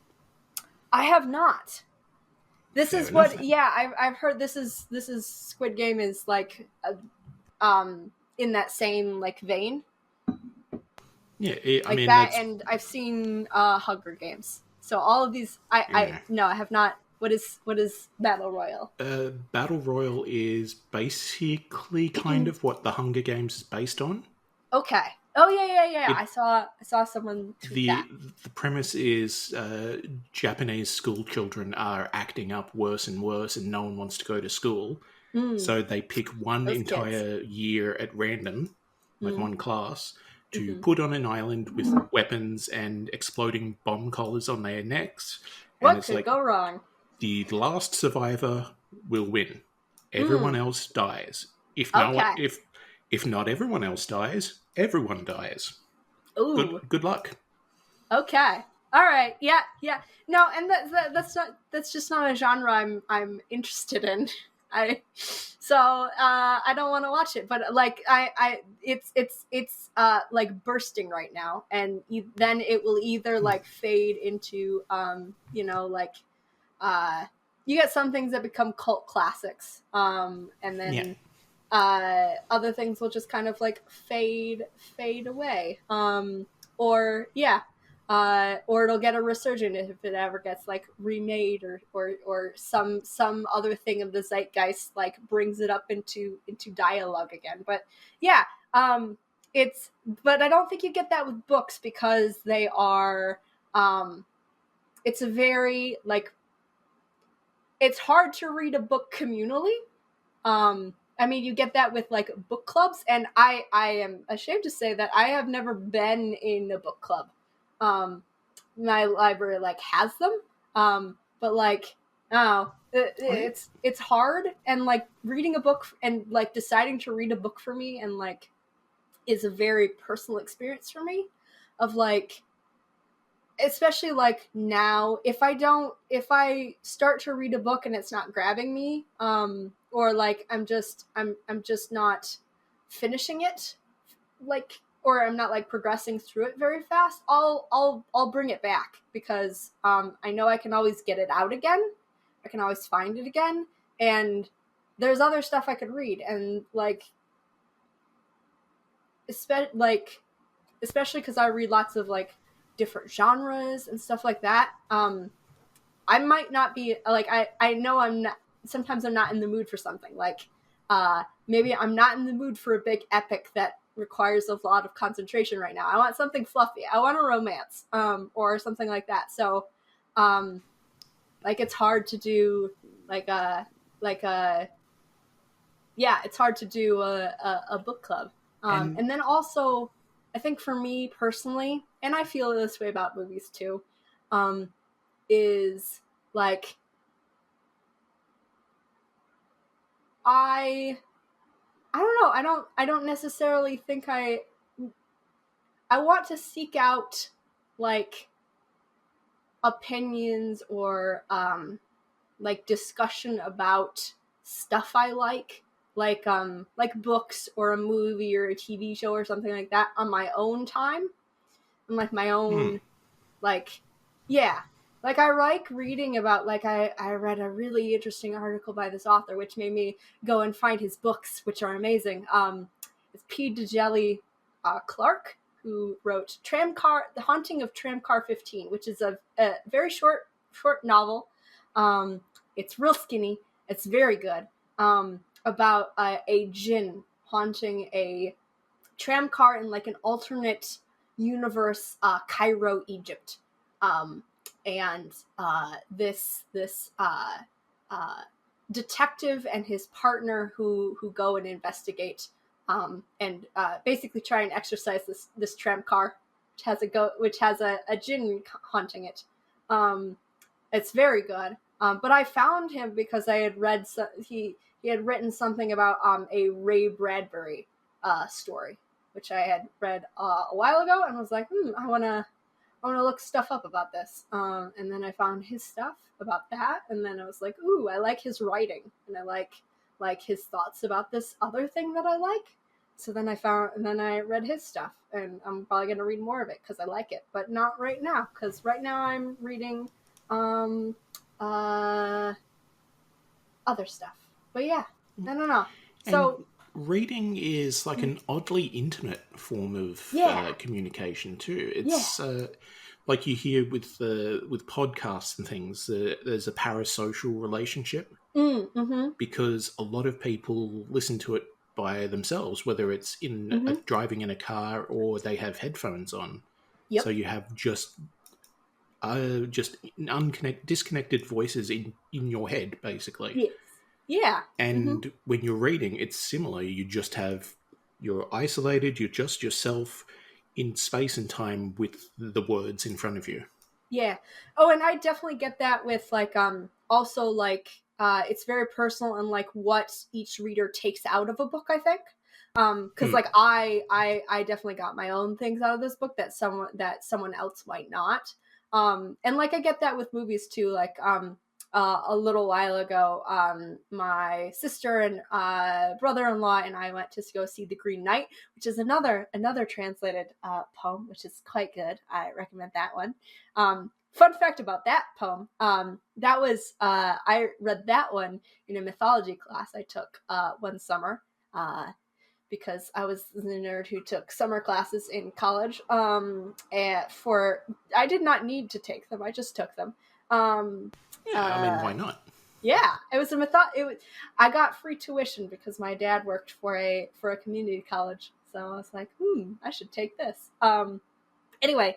I have not. This Fair is enough. what. Yeah, I've heard this is Squid Game is like, in that same like vein. Yeah, Like mean that, that's and I've seen Hunger Games. So all of these, I have not. What is Battle Royale? Battle Royale is basically kind of what the Hunger Games is based on. Okay. Oh yeah. I saw someone tweet that. The premise is Japanese school children are acting up worse and worse, and no one wants to go to school. So they pick one Those entire year at random, like one class, to Mm-hmm. put on an island with weapons and exploding bomb collars on their necks. And What it's could like go wrong? the last survivor will win. Everyone else dies. If Okay. if not everyone else dies, everyone dies. Ooh. Good luck. Okay. All right. Yeah. No, and that's just not a genre I'm interested in. I don't want to watch it, but like it's like bursting right now, and then it will either like fade into like you get some things that become cult classics, and then other things will just kind of like fade away, or it'll get a resurgence if it ever gets like remade, or some other thing of the zeitgeist like brings it up into dialogue again. But yeah, but I don't think you get that with books, because they are it's a very like, it's hard to read a book communally. I mean, you get that with like book clubs, and I am ashamed to say that I have never been in a book club. My library like has them, but like, it's hard, and like reading a book and like deciding to read a book for me and like is a very personal experience for me, of like, especially like now, if I start to read a book and it's not grabbing me, or like I'm just not finishing it, like, or I'm not like progressing through it very fast, I'll bring it back, because I know I can always get it out again. I can always find it again, and there's other stuff I could read, and like especially because I read lots of like different genres and stuff like that. I might not be like, I know sometimes I'm not in the mood for something, like maybe I'm not in the mood for a big epic that requires a lot of concentration right now. I want something fluffy. I want a romance, or something like that. So like it's hard to do it's hard to do a book club. And then also, I think for me personally, and I feel this way about movies too, is like, I don't know. I don't necessarily think I want to seek out like opinions or like discussion about stuff I like books or a movie or a TV show or something like that on my own time, and like my own like, yeah, like I like reading about, like I read a really interesting article by this author which made me go and find his books, which are amazing. It's P. Djeli Clark, who wrote The Haunting of Tramcar 15, which is a very short novel. It's real skinny. It's very good. About a djinn haunting a tramcar in like an alternate universe, Cairo, Egypt. And this detective and his partner who go and investigate, and basically try and exorcise this tramcar, which has a djinn haunting it. It's very good. But I found him because I had read he had written something about a Ray Bradbury story, which I had read a while ago, and was like, I want want to look stuff up about this. And then I found his stuff about that, and then I was like, ooh, I like his writing, and I like his thoughts about this other thing that I like. So then I read his stuff, and I'm probably going to read more of it because I like it, but not right now, because right now I'm reading other stuff. But yeah, I don't know. So and reading is like an oddly intimate form of communication too. It's like you hear with podcasts and things, there's a parasocial relationship because a lot of people listen to it by themselves, whether it's in driving in a car or they have headphones on. Yep. So you have just disconnected voices in your head, basically. Yes. Yeah. And when you're reading, it's similar. You're isolated, you're just yourself in space and time with the words in front of you. Yeah. Oh, and I definitely get that with also it's very personal and like what each reader takes out of a book, I think. Because like I definitely got my own things out of this book that someone else might not. And like I get that with movies too. Like a little while ago, my sister and brother-in-law and I went to go see The Green Knight, which is another translated poem, which is quite good. I recommend that one. Fun fact about that poem, that was I read that one in a mythology class I took one summer because I was the nerd who took summer classes in college. I did not need to take them; I just took them. I mean, why not? Yeah, it was I got free tuition because my dad worked for a community college, so I was like, I should take this. Anyway,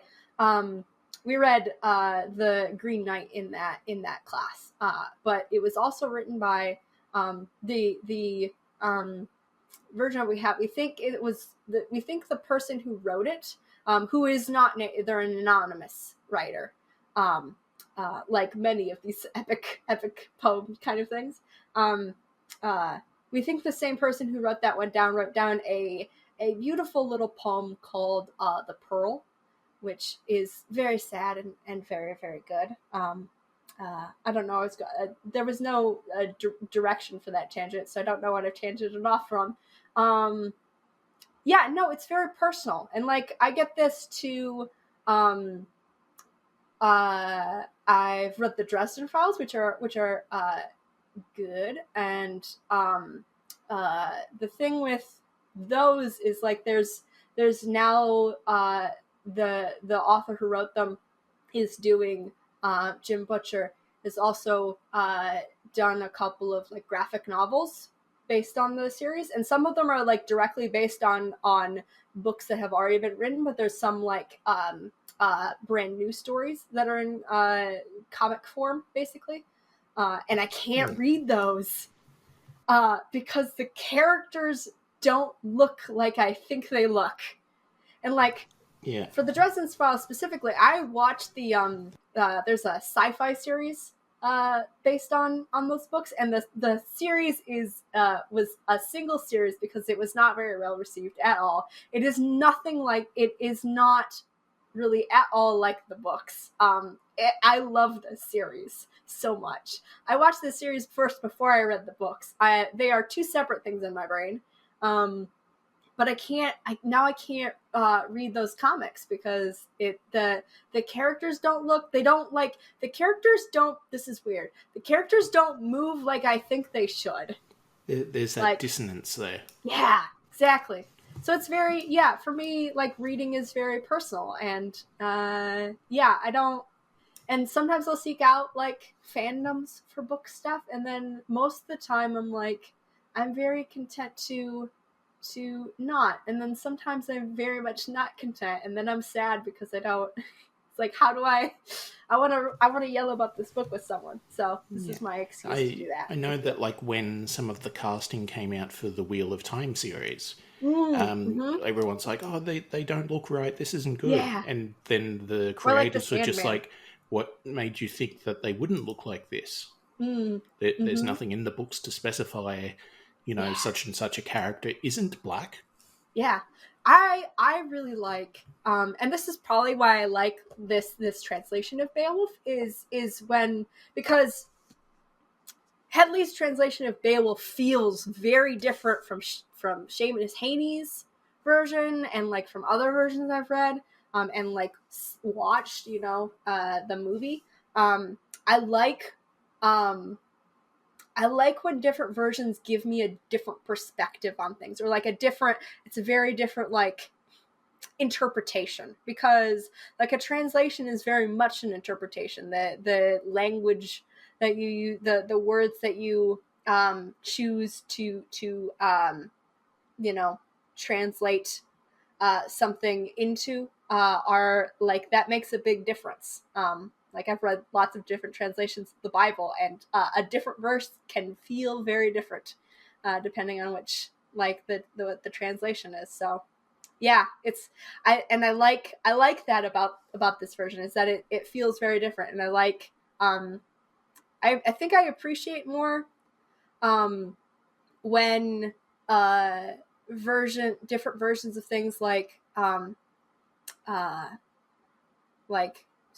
we read The Green Knight in that class, but it was also written by the version we have. We think the person who wrote it, who is not they're an anonymous writer. Like many of these epic poem kind of things. We think the same person who wrote that one down wrote down a beautiful little poem called The Pearl, which is very sad and very, very good. I don't know. There was no direction for that tangent, so I don't know what I've tangented off from. Yeah, no, it's very personal. And like, I get this too. I've read the Dresden Files, which are good, and the thing with those is like there's now the author who wrote them is doing Jim Butcher has also done a couple of like graphic novels based on the series, and some of them are like directly based on books that have already been written, but there's some like brand new stories that are in comic form, basically. And I can't read those because the characters don't look like I think they look. And like, for the Dresden Files specifically, I watched there's a sci-fi series based on those books, and the series was a single series because it was not very well received at all. It is not really at all like the books. I love this series so much. I watched this series first before I read the books. They are two separate things in my brain. But I can't read those comics because the characters this is weird. The characters don't move like I think they should. There's that dissonance there. Yeah, exactly. So it's very, for me, like, reading is very personal, and, I don't, and sometimes I'll seek out, like, fandoms for book stuff, and then most of the time I'm like, I'm very content to not, and then sometimes I'm very much not content, and then I'm sad because I don't, it's like, how do I want to yell about this book with someone, so this is my excuse to do that. I know that, like, when some of the casting came out for the Wheel of Time series, everyone's like, oh, they don't look right, this isn't good. Yeah. And then the creators were just like, what made you think that they wouldn't look like this? There's nothing in the books to specify, such and such a character isn't black. Yeah. I really like, and this is probably why I like this translation of Beowulf is when, because Hedley's translation of Beowulf feels very different from Seamus Heaney's version and like from other versions I've read and like watched, the movie. I like when different versions give me a different perspective on things, or like it's a very different like interpretation, because like a translation is very much an interpretation. The language that you use, the words that you choose to translate something into are like, that makes a big difference. Like I've read lots of different translations of the Bible, and a different verse can feel very different depending on which like the translation is. So yeah, I like that about this version, is that it feels very different, and I like I think I appreciate more when different versions of things like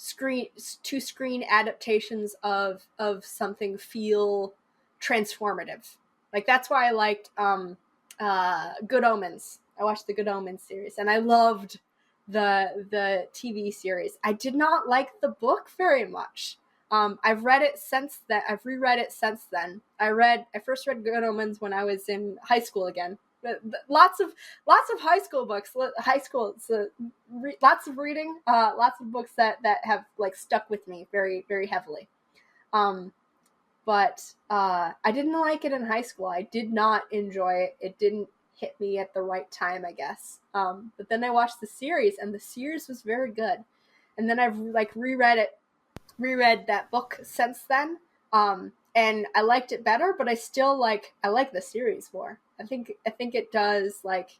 screen adaptations of something feel transformative. Like that's why I liked Good Omens. I watched the Good Omens series, and I loved the TV series. I did not like the book very much. I've read it since then. I've reread it since then. I first read Good Omens when I was in high school again. Lots of high school books. Lots of reading. Lots of books that have like stuck with me very, very heavily. But I didn't like it in high school. I did not enjoy it. It didn't hit me at the right time, I guess. But then I watched the series, and the series was very good. And then I've like reread that book since then. And I liked it better, but I still like the series more. I think it does, like,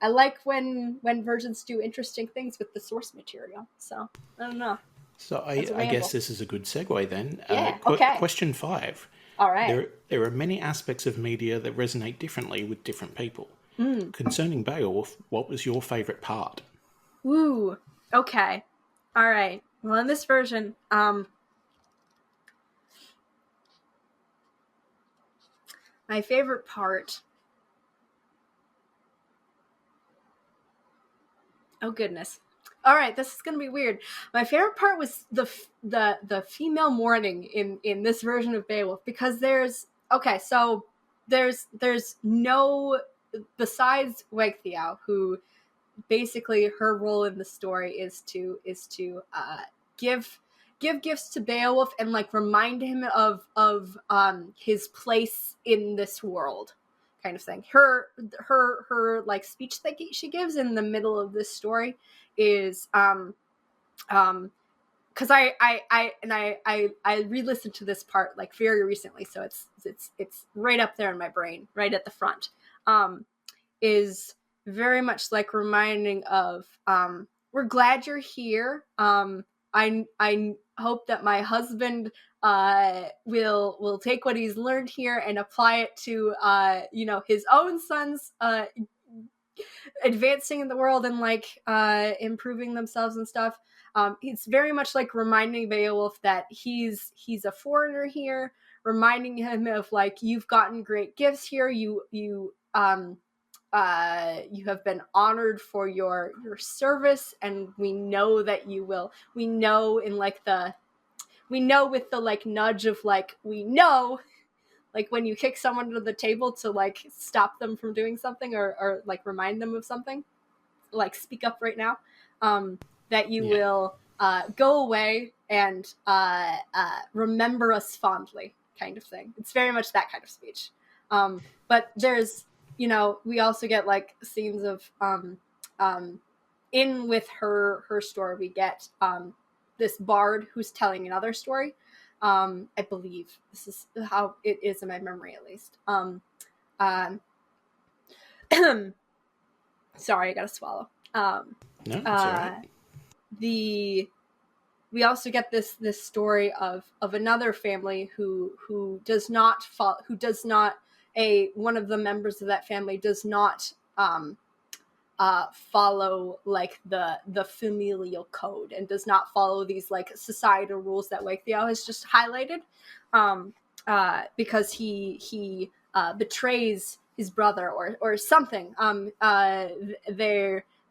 I like when versions do interesting things with the source material. So I don't know. So I guess this is a good segue then. Yeah. Okay. Question 5. All right. There are many aspects of media that resonate differently with different people. Concerning Beowulf, what was your favourite part? Woo. Okay. All right. Well, in this version, my favorite part. Oh goodness. All right, this is gonna be weird. My favorite part was the female mourning in this version of Beowulf, because there's no, besides Wegthiau, who basically her role in the story is to give gifts to Beowulf and like remind him of his place in this world, kind of thing. Her like speech that she gives in the middle of this story is because I re-listened to this part like very recently, so it's right up there in my brain, right at the front. Is very much like reminding of we're glad you're here. I hope that my husband will take what he's learned here and apply it to his own sons advancing in the world and like improving themselves and stuff. It's very much like reminding Beowulf that he's a foreigner here, reminding him of like, you've gotten great gifts here, you have been honored for your service, and we know that you will. We know with the like nudge of like, we know, like when you kick someone under the table to like stop them from doing something or like remind them of something, like speak up right now, that you will go away and remember us fondly, kind of thing. It's very much that kind of speech. But there's, we also get like scenes of in with her story, we get this bard who's telling another story. I believe this is how it is in my memory, at least. Sorry, I gotta swallow. No, it's all right. We also get this story of another family who does not one of the members of that family does not follow like the familial code and does not follow these like societal rules that Wakefield has just highlighted, because he betrays his brother or something.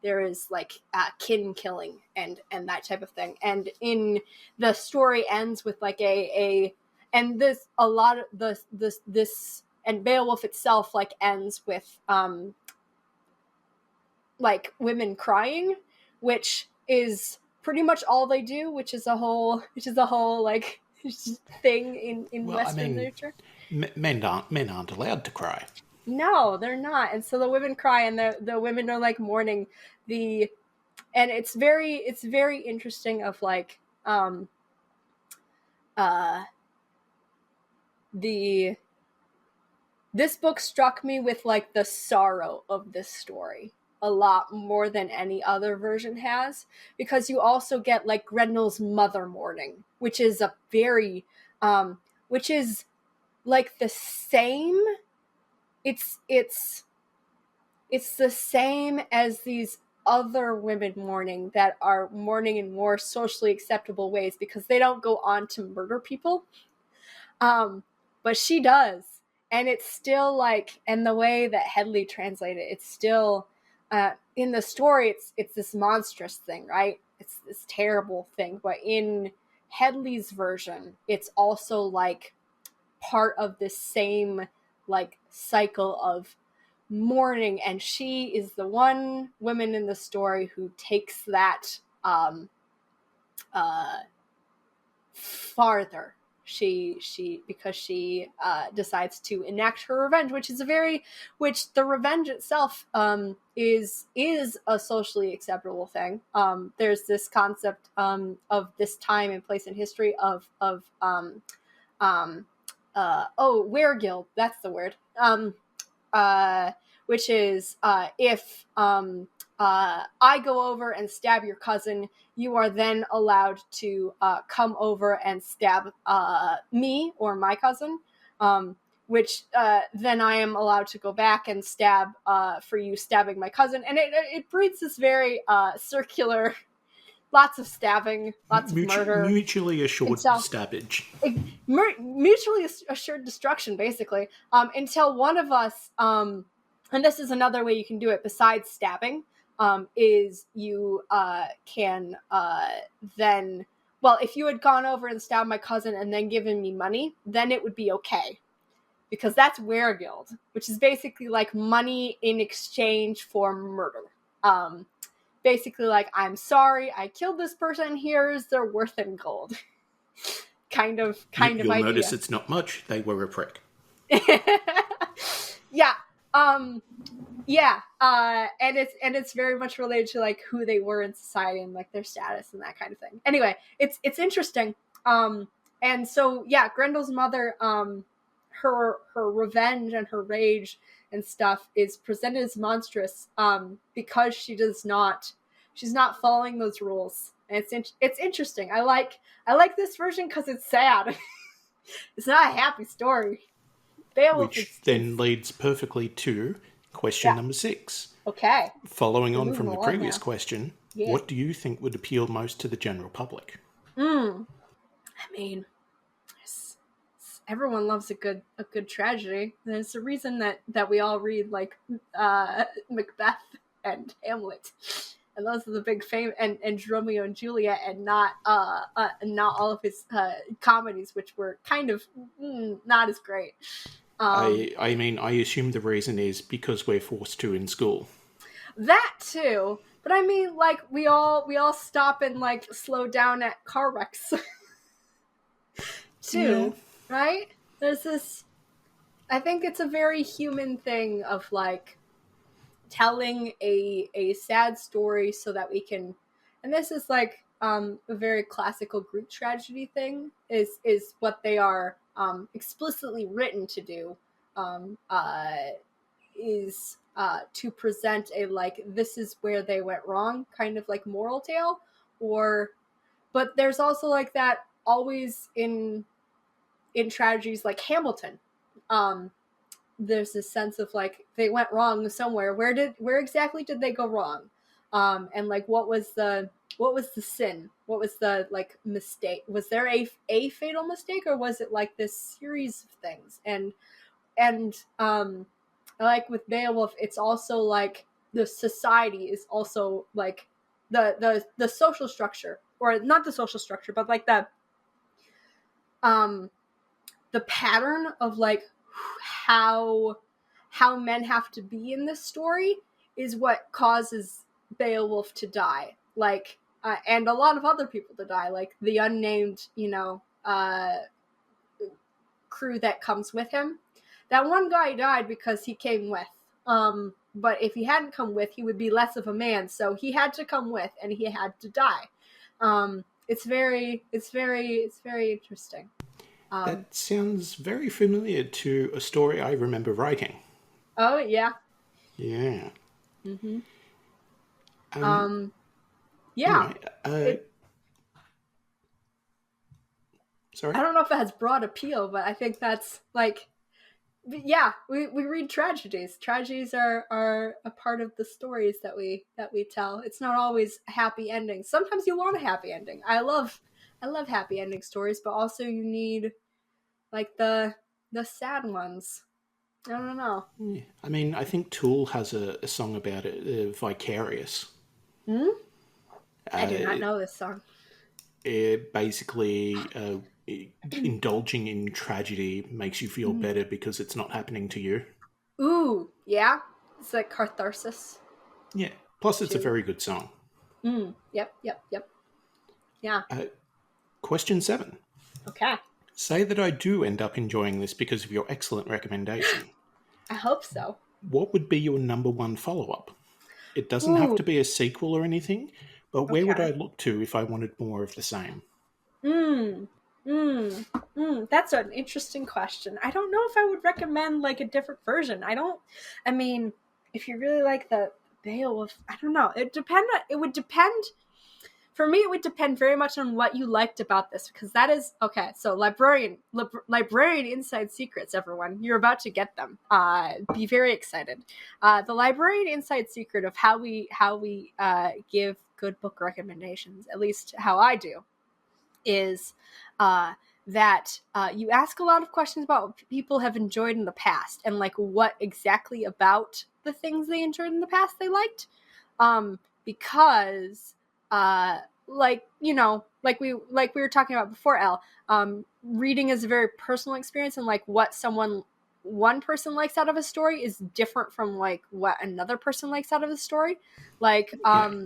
There is like kin killing and that type of thing, and in the story ends with like and this a lot of this and Beowulf itself like ends with like women crying, which is pretty much all they do, which is a whole like thing in Western literature. Men aren't allowed to cry. No, they're not. And so the women cry, and the women are like mourning and it's very interesting of like this book struck me with like the sorrow of this story a lot more than any other version has, because you also get like Grendel's mother mourning, which is a very which is like the same. It's the same as these other women mourning that are mourning in more socially acceptable ways, because they don't go on to murder people. But she does. And it's still like, and the way that Hedley translated it's still, in the story, it's this monstrous thing, right? It's this terrible thing. But in Hedley's version, it's also like part of this same like cycle of mourning, and she is the one woman in the story who takes that farther. She because she decides to enact her revenge, which the revenge itself is a socially acceptable thing. There's this concept of this time and place in history of weregild, that's the word. Which is if I go over and stab your cousin, you are then allowed to come over and stab me or my cousin, which then I am allowed to go back and stab for you stabbing my cousin. And it breeds this very circular, lots of stabbing, lots of murder. Mutually assured stabbage. Mutually assured destruction, basically, until one of us, and this is another way you can do it besides stabbing, is you can then, well, if you had gone over and stabbed my cousin and then given me money, then it would be okay. Because that's weregild, which is basically like money in exchange for murder. Basically like, I'm sorry, I killed this person, here's their worth in gold. kind of idea. You'll notice it's not much, they were a prick. Yeah. And it's very much related to like who they were in society and like their status and that kind of thing. Anyway, it's interesting. And so yeah, Grendel's mother, her revenge and her rage and stuff is presented as monstrous, because she's not following those rules. And it's interesting. I like this version because it's sad. It's not a happy story. Beowulf Which then leads perfectly to question number 6. Okay. Following on from the previous question, what do you think would appeal most to the general public? I mean, everyone loves a good tragedy. There's a reason that we all read like Macbeth and Hamlet, and those are the big fame, and Romeo and Juliet, and not all of his comedies, which were kind of not as great. I mean, I assume the reason is because we're forced to in school. That too, but I mean, like we all stop and like slow down at car wrecks too, right? There's this. I think it's a very human thing of like telling a sad story so that we can, and this is like a very classical Greek tragedy thing, is what they are explicitly written to do, is to present a like, this is where they went wrong kind of like moral tale, but there's also like that always in tragedies like Hamilton, there's this sense of like they went wrong somewhere. Where exactly did they go wrong? And like what was the sin? What was the like mistake? Was there a fatal mistake, or was it like this series of things? And like with Beowulf, it's also like the society is also like the social structure, or not the social structure, but like the pattern of like how men have to be in this story is what causes Beowulf to die, like and a lot of other people to die, like the unnamed crew that comes with him. That one guy died because he came with, but if he hadn't come with, he would be less of a man, so he had to come with and he had to die. It's very interesting. That sounds very familiar to a story I remember writing. Oh, yeah. Yeah. Mm-hmm. Yeah. Anyway, sorry? I don't know if it has broad appeal, but I think that's like, yeah, we read tragedies. Tragedies are a part of the stories that we tell. It's not always happy endings. Sometimes you want a happy ending. I love happy ending stories, but also you need like the sad ones. I don't know. Yeah. I mean, I think Tool has a song about it, Vicarious. I do not know this song. It basically, indulging in tragedy makes you feel better because it's not happening to you. Ooh, yeah. It's like catharsis. Yeah. Plus, it's a very good song. Yep. Yeah. Question 7. Okay. Say that I do end up enjoying this because of your excellent recommendation. I hope so. What would be your number one follow-up? It doesn't have to be a sequel or anything, but where would I look to if I wanted more of the same? That's an interesting question. I don't know if I would recommend like a different version. I mean, if you really like the Beowulf, I don't know. It would depend. For me, it would depend very much on what you liked about this, because that is okay. So librarian inside secrets, everyone, you're about to get them. Be very excited. The librarian inside secret of how we give good book recommendations, at least how I do, is that you ask a lot of questions about what people have enjoyed in the past, and like what exactly about the things they enjoyed in the past they liked, because like we were talking about before, Elle, reading is a very personal experience, and like what one person likes out of a story is different from like what another person likes out of a story. Like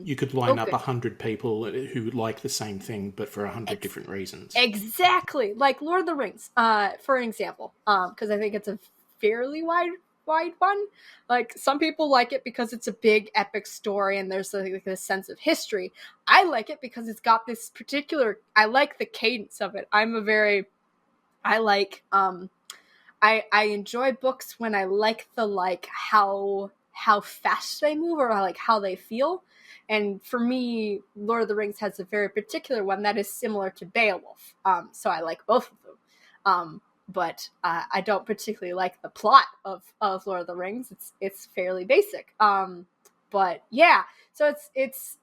you could line up 100 people who like the same thing but for 100 different reasons. Exactly. Like Lord of the Rings, for an example, because I think it's a fairly wide one. Like some people like it because it's a big epic story and there's like this sense of history. I like it because it's got this particular, I like the cadence of it. I enjoy books when I like the like how fast they move, or like how they feel. And for me, Lord of the Rings has a very particular one that is similar to Beowulf. So I like both of them. But I don't particularly like the plot of Lord of the Rings. It's fairly basic. But yeah, so it's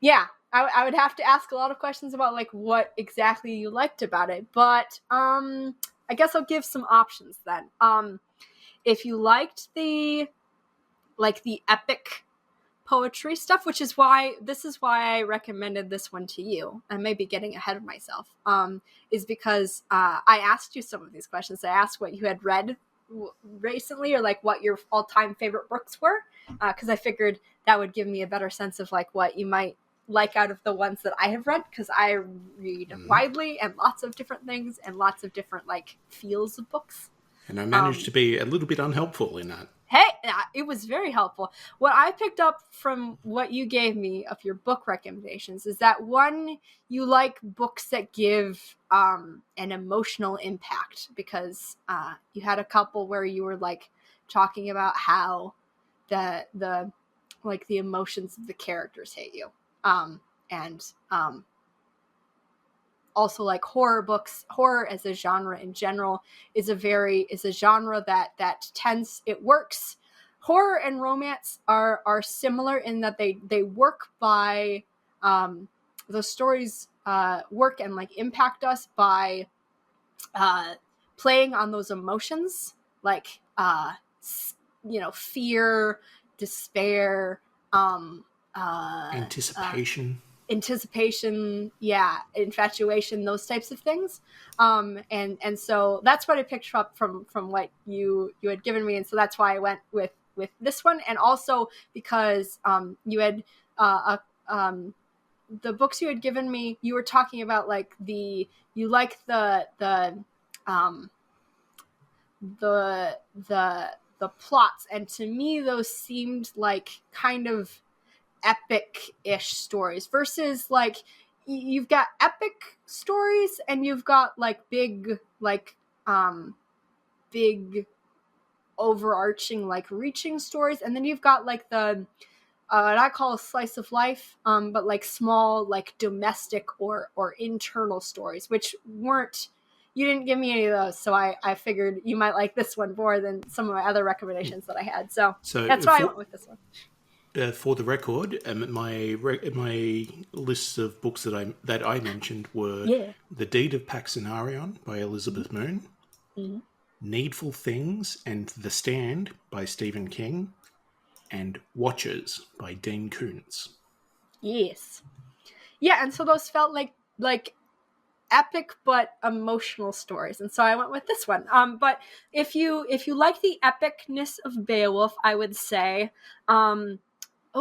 yeah. I would have to ask a lot of questions about like what exactly you liked about it. But I guess I'll give some options then. If you liked the epic poetry stuff, which is why I recommended this one to you. I may be getting ahead of myself. Is because I asked you some of these questions. I asked what you had read recently, or like what your all-time favorite books were, because I figured that would give me a better sense of like what you might like out of the ones that I have read, because I read widely and lots of different things and lots of different like feels of books. And I managed to be a little bit unhelpful in that. Hey, it was very helpful. What I picked up from what you gave me of your book recommendations is that, one, you like books that give an emotional impact, because you had a couple where you were like talking about how the emotions of the characters hit you. And also like horror books. Horror as a genre in general is a genre that it works. Horror and romance are similar in that they work by those stories work and like impact us by playing on those emotions, like fear, despair, anticipation, infatuation, those types of things. And so that's what I picked up from what you had given me, and so that's why I went with this one, and also because you had the books you had given me, you were talking about like the plots, and to me those seemed like kind of epic-ish stories versus like you've got epic stories and you've got like big overarching like reaching stories, and then you've got like the what I call a slice of life, but like small, like domestic or internal stories, which you didn't give me any of those. So I figured you might like this one more than some of my other recommendations that I had. So that's why I went with this one. For the record, my lists of books that I mentioned were The Deed of Paxenarion by Elizabeth Moon, Needful Things and The Stand by Stephen King, and Watchers by Dean Koontz. Yes. Yeah, and so those felt like epic but emotional stories, and so I went with this one. But if you like the epicness of Beowulf, I would say, oh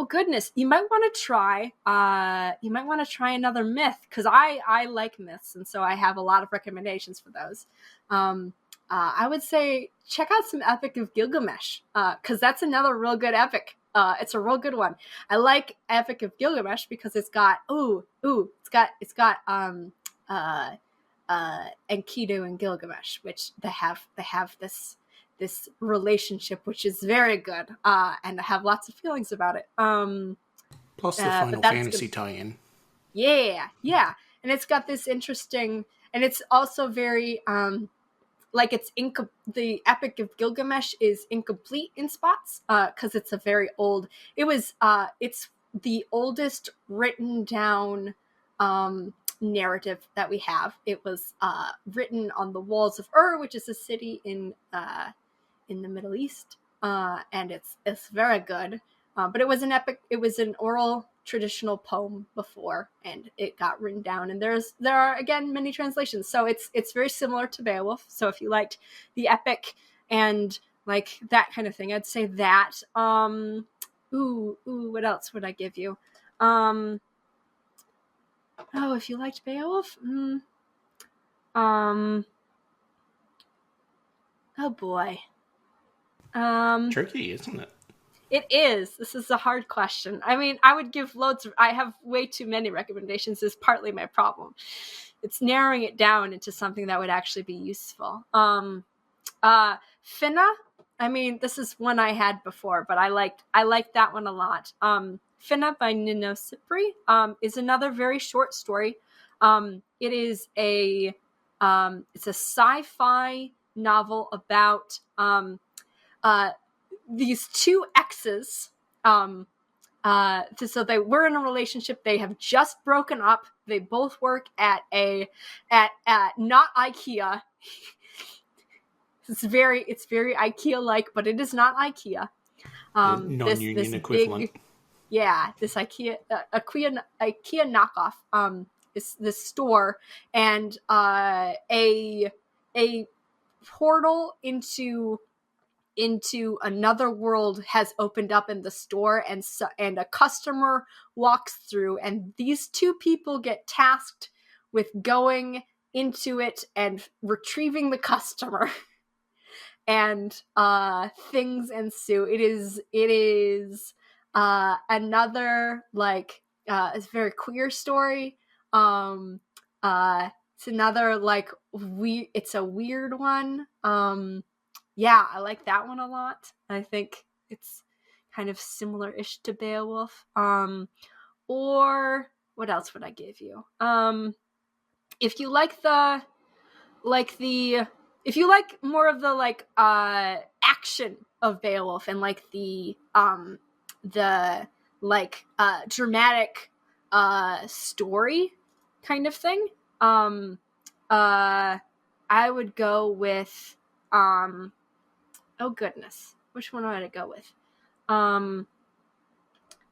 goodness, you might want to try another myth, because I like myths, and so I have a lot of recommendations for those. I would say check out some Epic of Gilgamesh, because that's another real good epic. It's a real good one. I like Epic of Gilgamesh because it's got Enkidu and Gilgamesh, which they have this relationship, which is very good, and I have lots of feelings about it. Plus the Final Fantasy tie-in. Yeah, and it's got this interesting, and it's also very like the Epic of Gilgamesh is incomplete in spots because it's it's the oldest written down narrative that we have. It was written on the walls of Ur, which is a city in the Middle East, and it's very good. But it was an epic. It was an oral traditional poem before, and it got written down. And there are again many translations, so it's very similar to Beowulf. So if you liked the epic and like that kind of thing, I'd say that. What else would I give you? If you liked Beowulf, oh boy. Tricky, isn't it? It is. This is a hard question. I mean, I would give I have way too many recommendations is partly my problem. It's narrowing it down into something that would actually be useful. Finna, I mean, this is one I had before, but I liked that one a lot. Finna by Nino Cipri is another very short story. It is it's a sci-fi novel about these two exes. So they were in a relationship. They have just broken up. They both work at not IKEA. It's very IKEA-like, but it is not IKEA. Non-union equivalent. This IKEA knockoff. This store, and a portal into another world has opened up in the store, and a customer walks through, and these two people get tasked with going into it and retrieving the customer. And things ensue. It is another it's a very queer story. It's another it's a weird one. Yeah, I like that one a lot. I think it's kind of similar-ish to Beowulf. Or what else would I give you? if you like if you like more of the action of Beowulf and like the dramatic story kind of thing, I would go with oh goodness, which one would I go with? And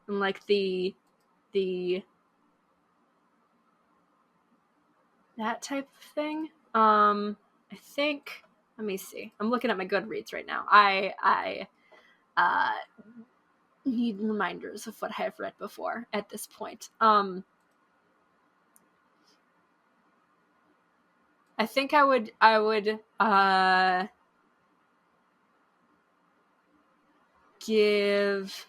like the that type of thing. I think, let me see. I'm looking at my Goodreads right now. I need reminders of what I have read before at this point. I think I would give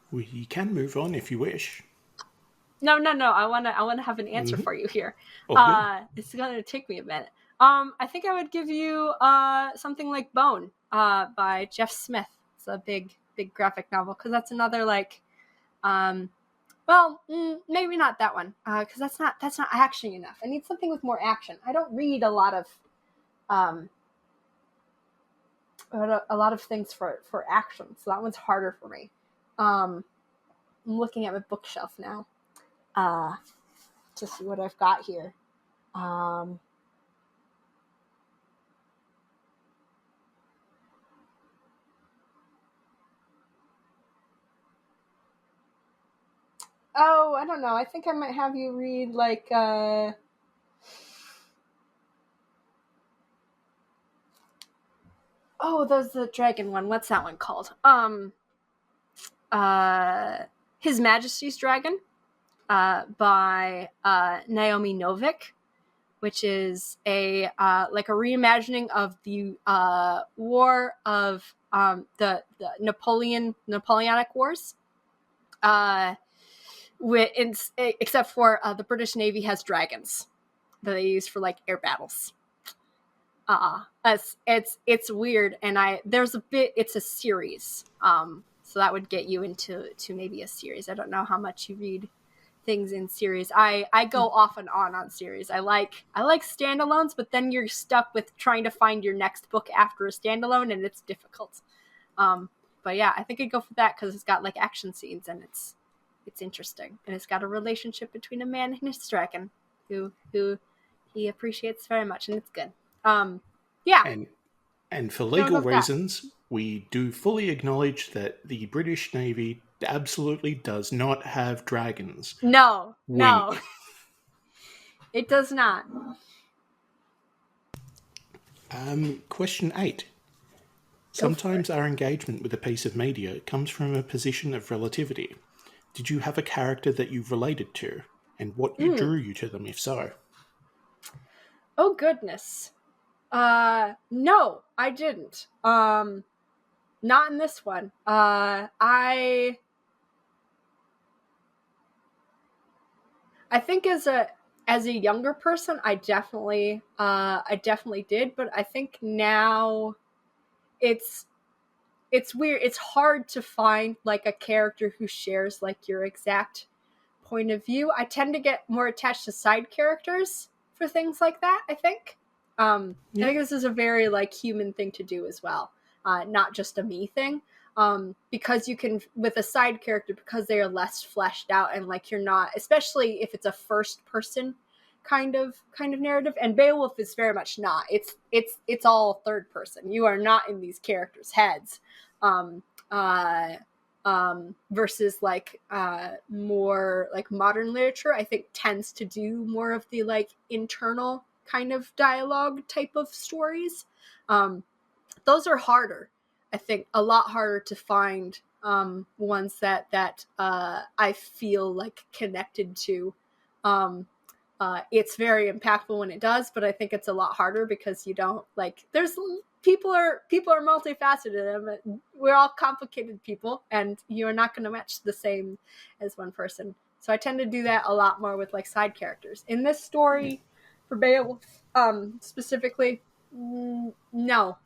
We can move on if you wish. No. I wanna have an answer for you here. Okay. It's gonna take me a minute. I think I would give you something like Bone by Jeff Smith. It's a big graphic novel, because that's another maybe not that one, because that's not action enough. I need something with more action. I don't read a lot of things for action, so that one's harder for me. I'm looking at my bookshelf now to see what I've got here. Oh, I don't know. I think I might have you read there's the dragon one. What's that one called? His Majesty's Dragon, by Naomi Novik, which is a reimagining of the war of the Napoleonic Wars. Except for the British Navy has dragons that they use for air battles. It's weird, and it's a series. So that would get you into maybe a series. I don't know how much you read things in series. I go off and on series. I like standalones, but then you're stuck with trying to find your next book after a standalone, and it's difficult. But yeah, I think I'd go for that because it's got action scenes, and it's interesting, and it's got a relationship between a man and his dragon who he appreciates very much, and it's good. Yeah. And for legal reasons, we do fully acknowledge that the British Navy absolutely does not have dragons. No. It does not. Question 8. Sometimes our engagement with a piece of media comes from a position of relativity. Did you have a character that you related to, and what drew you to them, if so? Oh, goodness. No, I didn't. Not in this one. I think as a younger person, I definitely did, but I think now it's weird. It's hard to find a character who shares your exact point of view. I tend to get more attached to side characters for things like that, I think. I think this is a very human thing to do as well, not just a me thing. Because you can, with a side character, because they are less fleshed out, and you're not, especially if it's a first person kind of narrative. And Beowulf is very much not. It's all third person. You are not in these characters' heads. Versus more modern literature, I think, tends to do more of the internal kind of dialogue type of stories. Those are harder, I think, a lot harder to find ones that I feel connected to. It's very impactful when it does, but I think it's a lot harder because you don't there's people are multifaceted, and we're all complicated people, and you're not going to match the same as one person. So I tend to do that a lot more with like side characters. In this story, for Beowulf, specifically, no.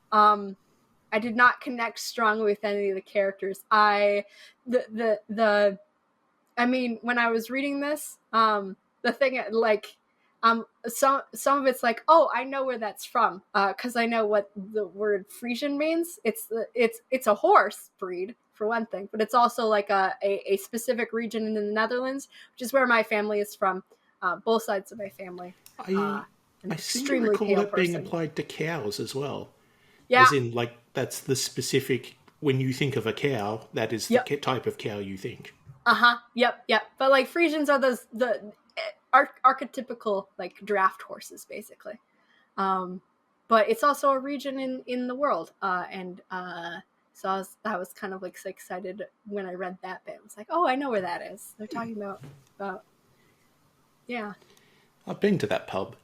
I did not connect strongly with any of the characters. I mean, when I was reading this, the thing like, some of it's like, oh, I know where that's from, because I know what the word Frisian means. It's a horse breed for one thing, but it's also like a specific region in the Netherlands, which is where my family is from. Both sides of my family. I seem to recall that being applied to cows as well. Yeah. As in, like, that's the specific, when you think of a cow, that is the type of cow you think. Yep. But like Frisians are the archetypical like draft horses, basically. But it's also a region in the world. So I was kind of like so excited when I read that bit. I was like, oh, I know where that is. They're talking about yeah. I've been to that pub.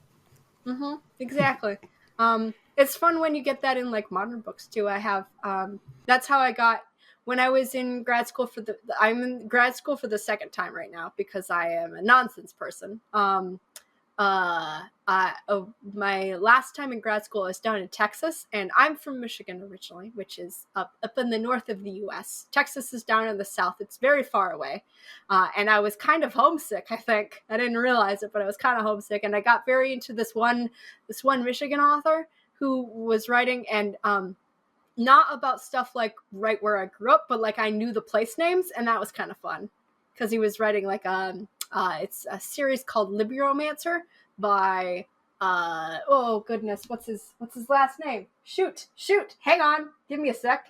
Exactly. It's fun when you get that in like modern books too. I have that's how I got when I was in grad school I'm in grad school for the second time right now because I am a nonsense person. My last time in grad school I was down in Texas, and I'm from Michigan originally, which is up in the north of the U.S. Texas is down in the south. It's very far away. And I was kind of homesick, I think. I didn't realize it, but I was kind of homesick. And I got very into this one Michigan author who was writing, and not about stuff like right where I grew up, but like I knew the place names, and that was kind of fun. Because he was writing like it's a series called Libromancer by oh goodness, what's his last name? Shoot, hang on, give me a sec.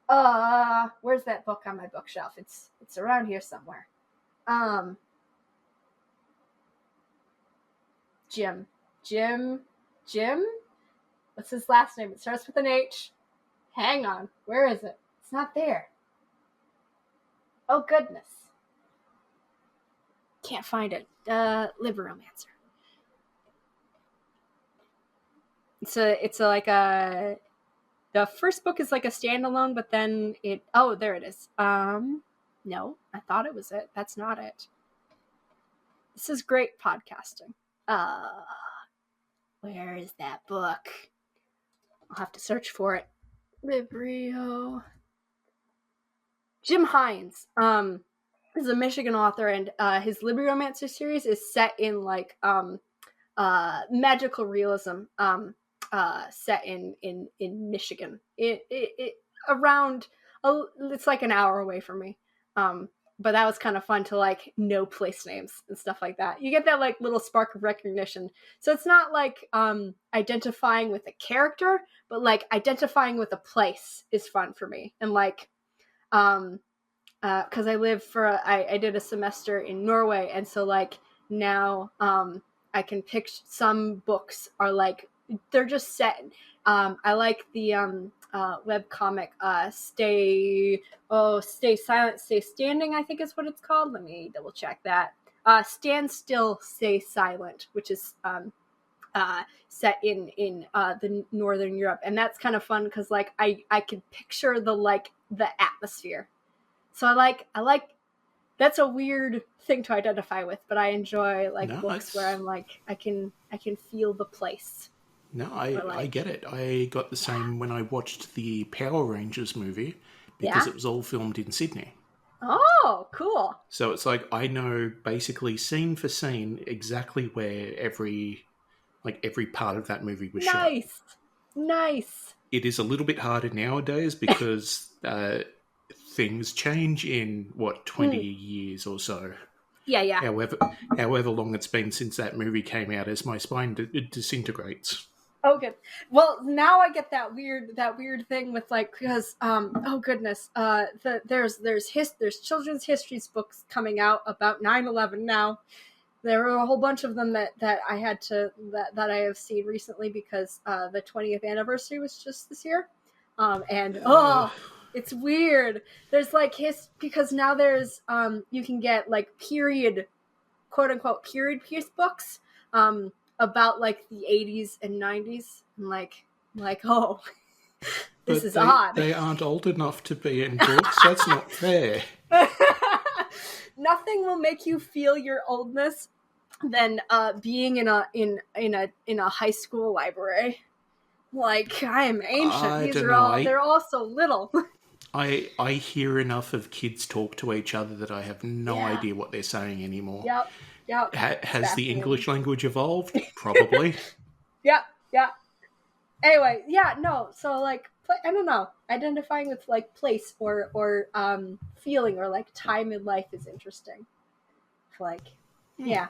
Where's that book on my bookshelf? It's around here somewhere. Jim. What's his last name? It starts with an H. Hang on, where is it? It's not there. Oh goodness. Can't find it. Libromancer. It's the first book is like a standalone, but then there it is. No, I thought it was it. That's not it. This is great podcasting. Where is that book? I'll have to search for it. Librio. Jim Hines. Is a Michigan author, and his Libromancer series is set in like magical realism, set in Michigan. It around it's like an hour away from me. But that was kind of fun to like know place names and stuff like that. You get that like little spark of recognition. So it's not like identifying with a character, but like identifying with a place is fun for me. And like because I live I did a semester in Norway, and so like now I can pick some books are like they're just set. I like the webcomic Stay Silent, Stay Standing, I think is what it's called. Let me double check that. Stand Still, Stay Silent, which is set in the Northern Europe, and that's kind of fun because like I can picture the atmosphere. So I like that's a weird thing to identify with, but I enjoy books where I'm like I can feel the place. No, I get it. I got the same when I watched the Power Rangers movie because it was all filmed in Sydney. Oh, cool. So it's like I know basically scene for scene exactly where every part of that movie was shot. Nice. It is a little bit harder nowadays because things change in 20 years or so. Yeah. However long it's been since that movie came out, as my spine disintegrates. Oh, good. Well, now I get that weird thing with because oh goodness, there's children's histories books coming out about 9/11 now. There were a whole bunch of them that I had to that I have seen recently because the 20th anniversary was just this year, it's weird. There's because now there's you can get period, quote unquote period piece books about the 80s and 90s, and this is odd. They aren't old enough to be in books. That's not fair. Nothing will make you feel your oldness than being in a high school library. Like, I am ancient. I These don't are know. they're all so little. I hear enough of kids talk to each other that I have no Yeah. idea what they're saying anymore. Yep. Has the English language evolved? Probably. Yep. Anyway, yeah, no. So like, I don't know. Identifying with like place or feeling or like time in life is interesting. Like, yeah.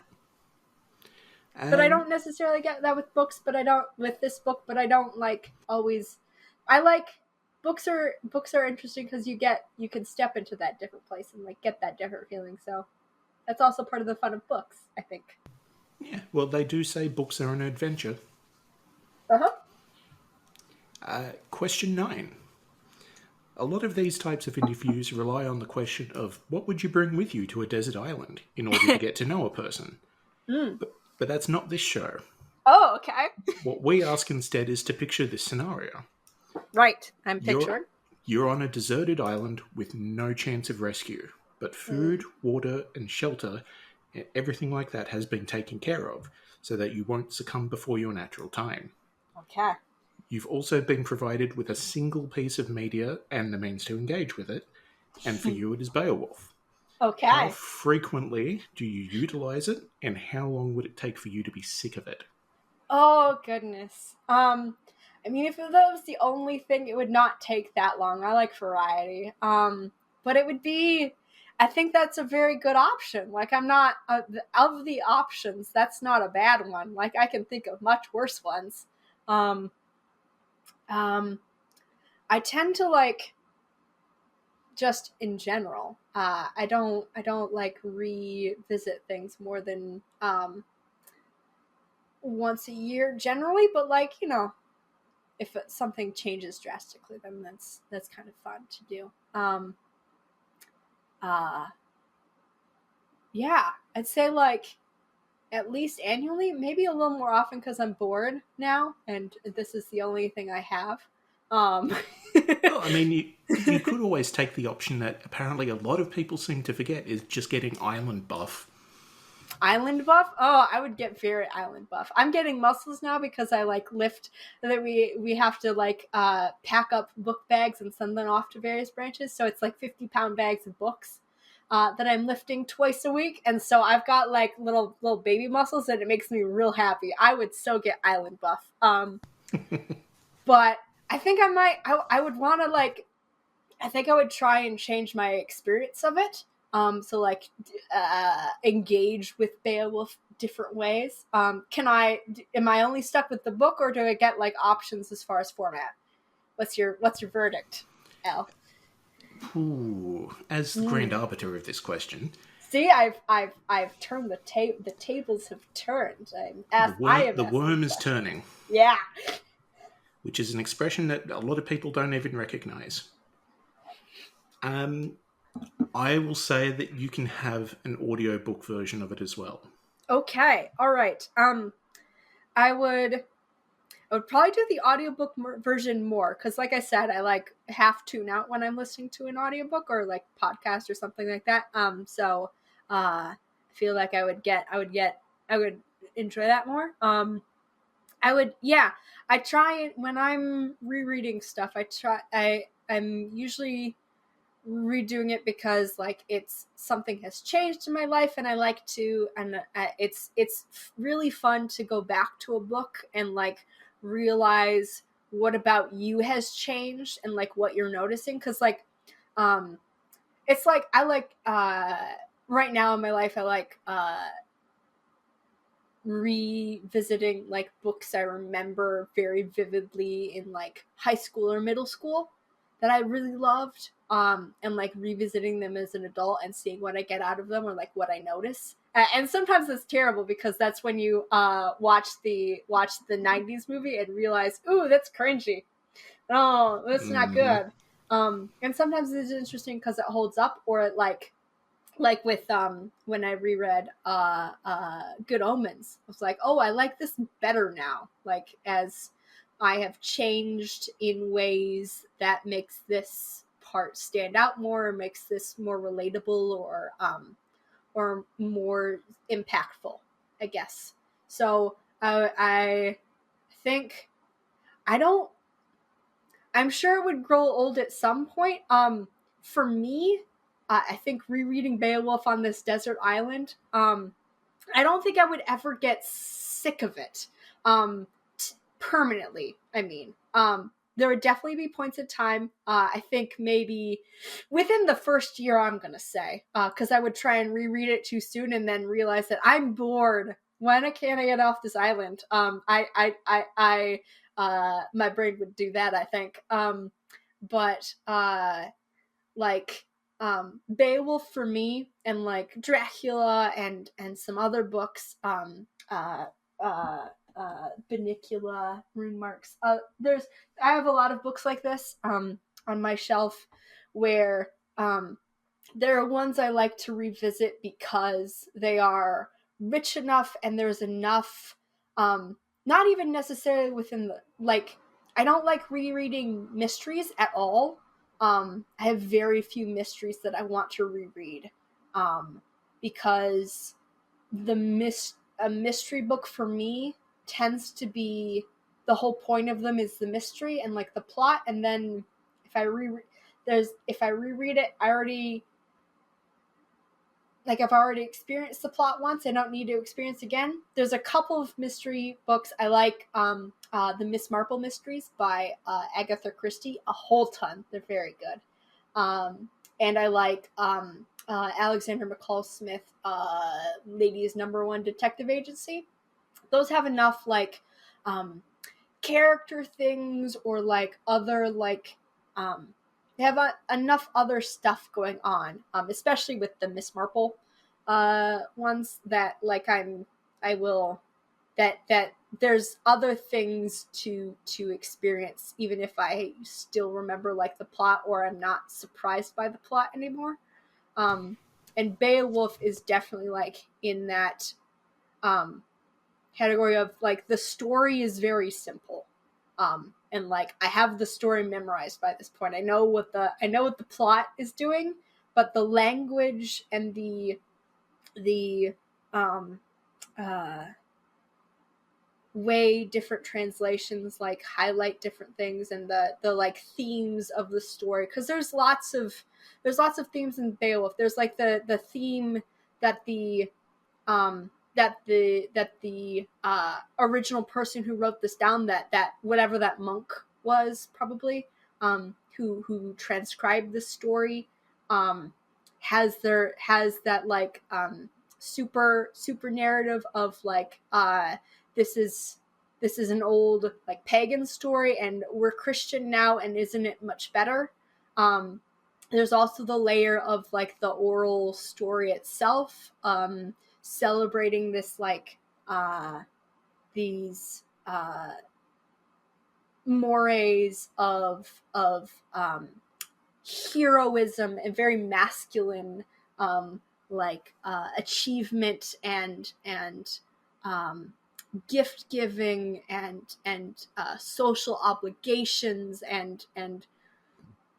But I don't necessarily get that with books. But I don't with this book. But I don't like always. I like books are interesting because you can step into that different place and like get that different feeling. So that's also part of the fun of books, I think. Yeah, well, they do say books are an adventure. Question 9. A lot of these types of interviews rely on the question of what would you bring with you to a desert island in order to get to know a person. But that's not this show. Oh, okay. What we ask instead is to picture this scenario. Right, I'm picturing. You're on a deserted island with no chance of rescue, but food, water, and shelter, everything like that has been taken care of so that you won't succumb before your natural time. Okay. You've also been provided with a single piece of media and the means to engage with it, and for you it is Beowulf. Okay. How frequently do you utilize it, and how long would it take for you to be sick of it? Oh, goodness. I mean, if that was the only thing, it would not take that long. I like variety. But it would be, I think that's a very good option. Like, I'm not, of the options, that's not a bad one. Like, I can think of much worse ones. I tend to like, just in general, I don't like revisit things more than, once a year generally, but like, you know, if something changes drastically, then that's kind of fun to do. Yeah, I'd say like at least annually, maybe a little more often because I'm bored now and this is the only thing I have. Well, I mean, you could always take the option that apparently a lot of people seem to forget is just getting island buff. Island buff? Oh, I would get very island buff. I'm getting muscles now because I like lift that we have to like pack up book bags and send them off to various branches. So it's like 50-pound bags of books that I'm lifting twice a week. And so I've got like little baby muscles and it makes me real happy. I would so get island buff. But I think I would want to like, I think I would try and change my experience of it. So like engage with Beowulf different ways. Am I only stuck with the book or do I get like options as far as format? What's your verdict, Al? Ooh, as the grand arbiter of this question. See, I've turned the tables have turned. The worm is turning. Yeah. Which is an expression that a lot of people don't even recognize. I will say that you can have an audiobook version of it as well. Okay, all right. I would probably do the audiobook version more because, like I said, I like half tune out when I'm listening to an audiobook or like podcast or something like that. So I feel like I would enjoy that more. I try it when I'm rereading stuff. I'm usually redoing it because like it's something has changed in my life and I like to, and it's really fun to go back to a book and like realize what about you has changed and like what you're noticing because like it's like I like right now in my life I like revisiting like books I remember very vividly in like high school or middle school that I really loved, and like revisiting them as an adult and seeing what I get out of them or like what I notice. And sometimes it's terrible because that's when you watch the 90s movie and realize, ooh, that's cringy. Oh, that's not good. And sometimes it's interesting because it holds up or it like with when I reread Good Omens, I was like, oh, I like this better now. Like as I have changed in ways that makes this part stand out more, or makes this more relatable, or more impactful, I guess. So I think I'm sure it would grow old at some point. For me, I think rereading Beowulf on this desert island, I don't think I would ever get sick of it. Permanently, I mean. There would definitely be points of time, I think maybe within the first year, I'm going to say, because I would try and reread it too soon and then realize that I'm bored. When can I get off this island? My brain would do that, I think. But like Beowulf for me, and like Dracula and some other books, Banicula, Rune Marks. I have a lot of books like this on my shelf where there are ones I like to revisit because they are rich enough and there's enough, not even necessarily within the, like, I don't like rereading mysteries at all. I have very few mysteries that I want to reread, because a mystery book for me tends to be, the whole point of them is the mystery and like the plot, and then if I reread it, I've already experienced the plot once. I don't need to experience again. There's a couple of mystery books I like, the Miss Marple mysteries by Agatha Christie, a whole ton. They're very good. And I like Alexander McCall Smith, Ladies' #1 Detective Agency. Those have enough like character things, or like other like they have enough other stuff going on, especially with the Miss Marple ones, that like that there's other things to experience, even if I still remember like the plot, or I'm not surprised by the plot anymore. And Beowulf is definitely like in that category of like, the story is very simple. And like, I have the story memorized by this point. I know what the plot is doing, but the language and the way different translations like highlight different things, and the like themes of the story, because there's lots of themes in Beowulf. There's like the theme that the original person who wrote this down, that whatever that monk was, probably, who transcribed this story, has that like super narrative of like, this is an old like pagan story and we're Christian now, and isn't it much better? There's also the layer of like the oral story itself, celebrating this like these mores of heroism and very masculine achievement and gift giving and social obligations and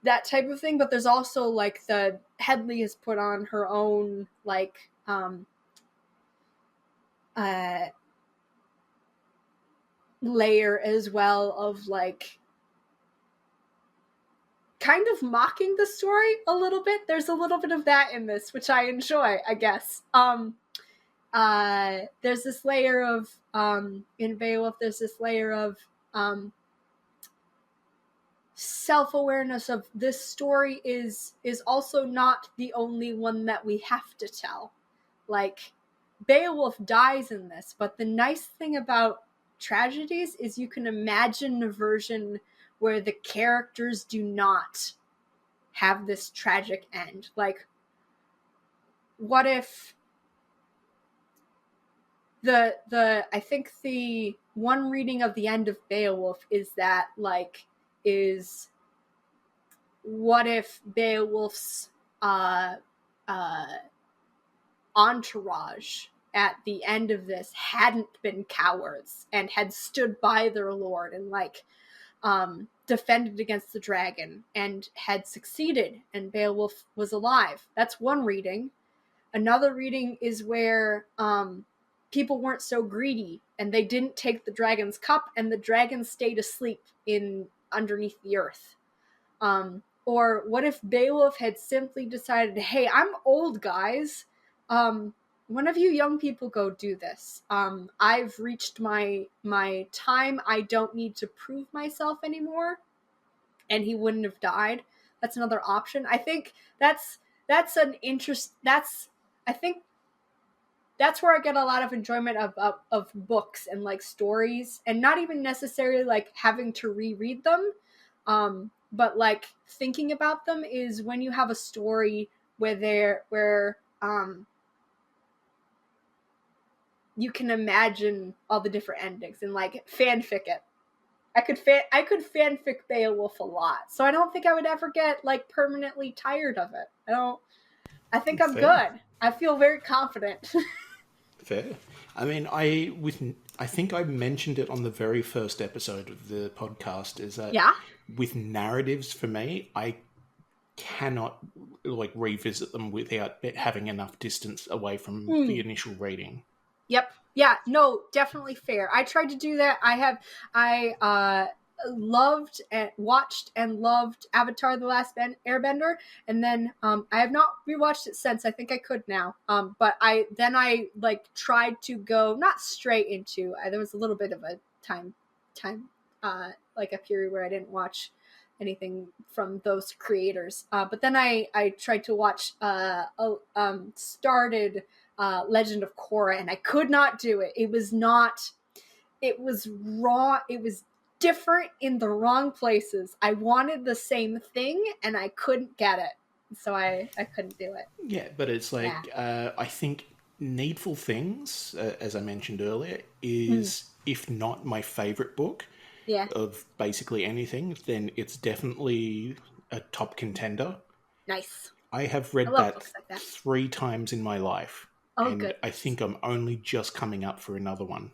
that type of thing. But there's also like the Hedley has put on her own like layer as well of like kind of mocking the story a little bit. There's a little bit of that in this, which I enjoy, I guess. There's this layer of in Beowulf, there's this layer of self-awareness of this story is also not the only one that we have to tell. Like, Beowulf dies in this, but the nice thing about tragedies is you can imagine a version where the characters do not have this tragic end. Like, what if I think the one reading of the end of Beowulf is that like, is what if Beowulf's entourage at the end of this hadn't been cowards and had stood by their lord and like defended against the dragon and had succeeded, and Beowulf was alive. That's one reading. Another reading is where people weren't so greedy and they didn't take the dragon's cup and the dragon stayed asleep in underneath the earth. Or what if Beowulf had simply decided, hey, I'm old, guys. One of you young people go do this. I've reached my time. I don't need to prove myself anymore. And he wouldn't have died. That's another option. I think that's an interest. I think that's where I get a lot of enjoyment of books and like stories, and not even necessarily like having to reread them. But like thinking about them is when you have a story where you can imagine all the different endings and like fanfic it. I could fanfic Beowulf a lot, so I don't think I would ever get like permanently tired of it. I think I'm Fair. good. I feel very confident. Fair. I mean, I think I mentioned it on the very first episode of the podcast, is that with narratives, for me, I cannot like revisit them without having enough distance away from the initial reading. Yep. Yeah, no, definitely fair. I tried to do that. I loved and watched and loved Avatar: The Last Airbender, and then I have not rewatched it since. I think I could now. But I like tried to go not straight into. There was a little bit of a time like a period where I didn't watch anything from those creators. But then I tried to watch started Legend of Korra, and I could not do it. It was raw. It was different in the wrong places. I wanted the same thing and I couldn't get it. So I couldn't do it. Yeah, but it's like, I think Needful Things, as I mentioned earlier, is, if not my favourite book of basically anything, then it's definitely a top contender. Nice. I have read that 3 times in my life. Oh, and good. I think I'm only just coming up for another one.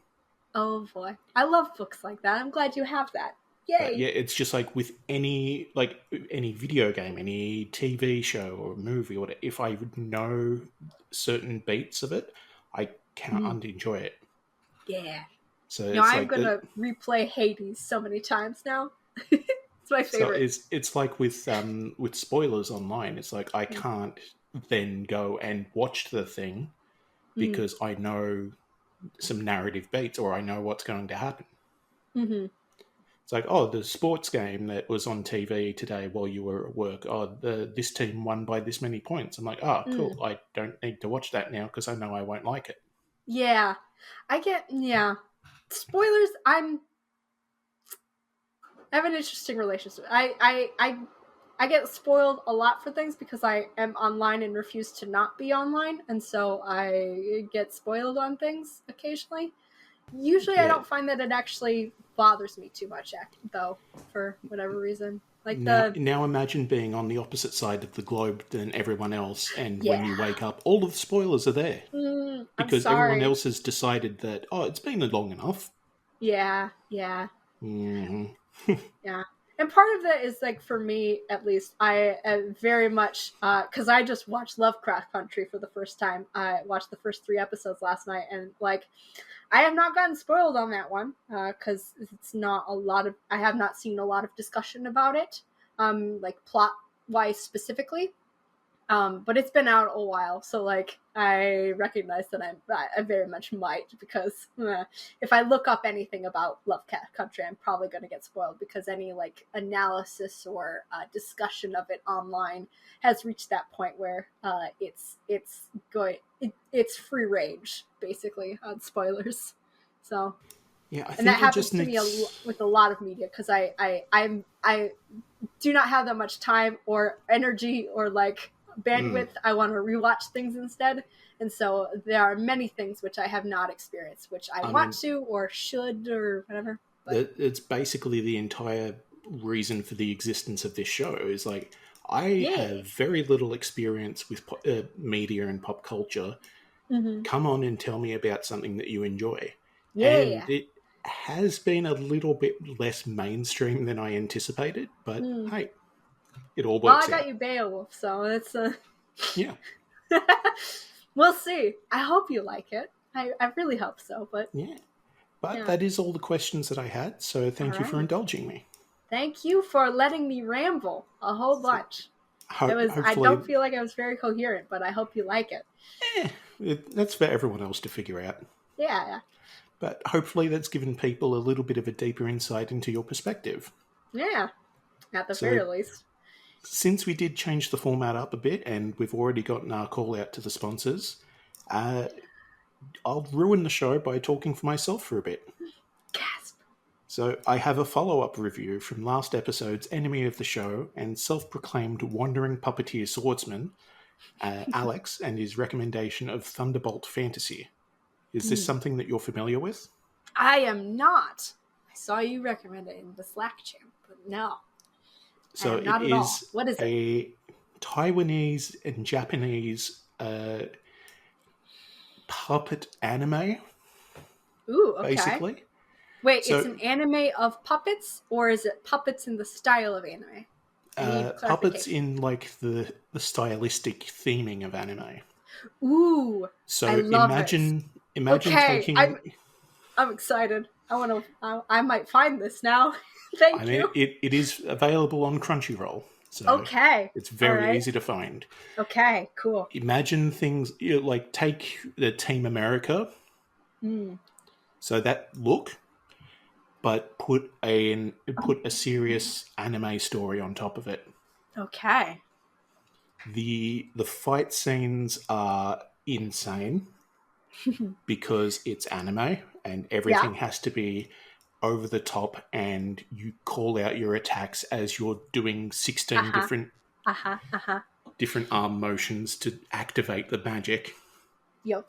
Oh, boy. I love books like that. I'm glad you have that. Yay! But yeah, it's just like with any video game, any TV show or movie, or whatever, if I would know certain beats of it, I cannot unenjoy it. Yeah. So I'm going to replay Hades so many times now. It's my favorite. So it's like with spoilers online. It's like I can't then go and watch the thing because I know some narrative beats or I know what's going to happen. Mm-hmm. It's like, oh, the sports game that was on TV today while you were at work, this team won by this many points. I'm like, oh, cool. I don't need to watch that now because I know I won't like it. Yeah. Spoilers, I have an interesting relationship. I get spoiled a lot for things because I am online and refuse to not be online, and so I get spoiled on things occasionally. Usually I don't find that it actually bothers me too much, though, for whatever reason. Like now imagine being on the opposite side of the globe than everyone else, and when you wake up, all of the spoilers are there. Because everyone else has decided that, it's been long enough. Yeah. Mm-hmm. Yeah. And part of that is, like, for me, at least, I am very much, because I just watched Lovecraft Country for the first time. I watched the first 3 episodes last night, and, like, I have not gotten spoiled on that one, because it's not I have not seen a lot of discussion about it, like, plot-wise specifically. But it's been out a while, so like I recognize that I very much might, because if I look up anything about Lovecraft Country, I'm probably going to get spoiled because any like analysis or discussion of it online has reached that point where it's free range basically on spoilers. So yeah, I think and that happens to me with a lot of media because I do not have that much time or energy or like bandwidth. I want to rewatch things instead, and so there are many things which I have not experienced, which I want to or should or whatever. But it's basically the entire reason for the existence of this show. Is like I have very little experience with media and pop culture. Come on and tell me about something that you enjoy. And it has been a little bit less mainstream than I anticipated, but hey, it all works out. Well, I got you Beowulf, so it's yeah. We'll see. I hope you like it. I really hope so. But Yeah. But yeah. that is all the questions that I had, so thank you for Alright. indulging me. Thank you for letting me ramble a whole bunch. I Hopefully, don't feel like I was very coherent, but I hope you like it. that's for everyone else to figure out. Yeah. But hopefully that's given people a little bit of a deeper insight into your perspective. Yeah. At the So, very least. since we did change the format up a bit and we've already gotten our call out to the sponsors, I'll ruin the show by talking for myself for a bit. Gasp. So I have a follow-up review from last episode's enemy of the show and self-proclaimed wandering puppeteer swordsman, Alex, and his recommendation of Thunderbolt Fantasy. Is this something that you're familiar with? I am not. I saw you recommend it in the Slack channel, but no. So not it at all. is What is it? a Taiwanese and Japanese puppet anime, Ooh, okay. basically. Wait, So- it's an anime of puppets, or is it puppets in the style of anime? I need puppets clarification. in like the stylistic theming of anime. Ooh, So I love imagine Okay, taking. I'm excited. I might find this now. Thank you. It is available on Crunchyroll, so Okay. it's very Alright. easy to find. Okay, cool. Imagine things like take the Team America, so that look, but put a serious anime story on top of it. Okay. The fight scenes are insane because it's anime and everything has to be over the top, and you call out your attacks as you're doing 16 different arm motions to activate the magic. Yep.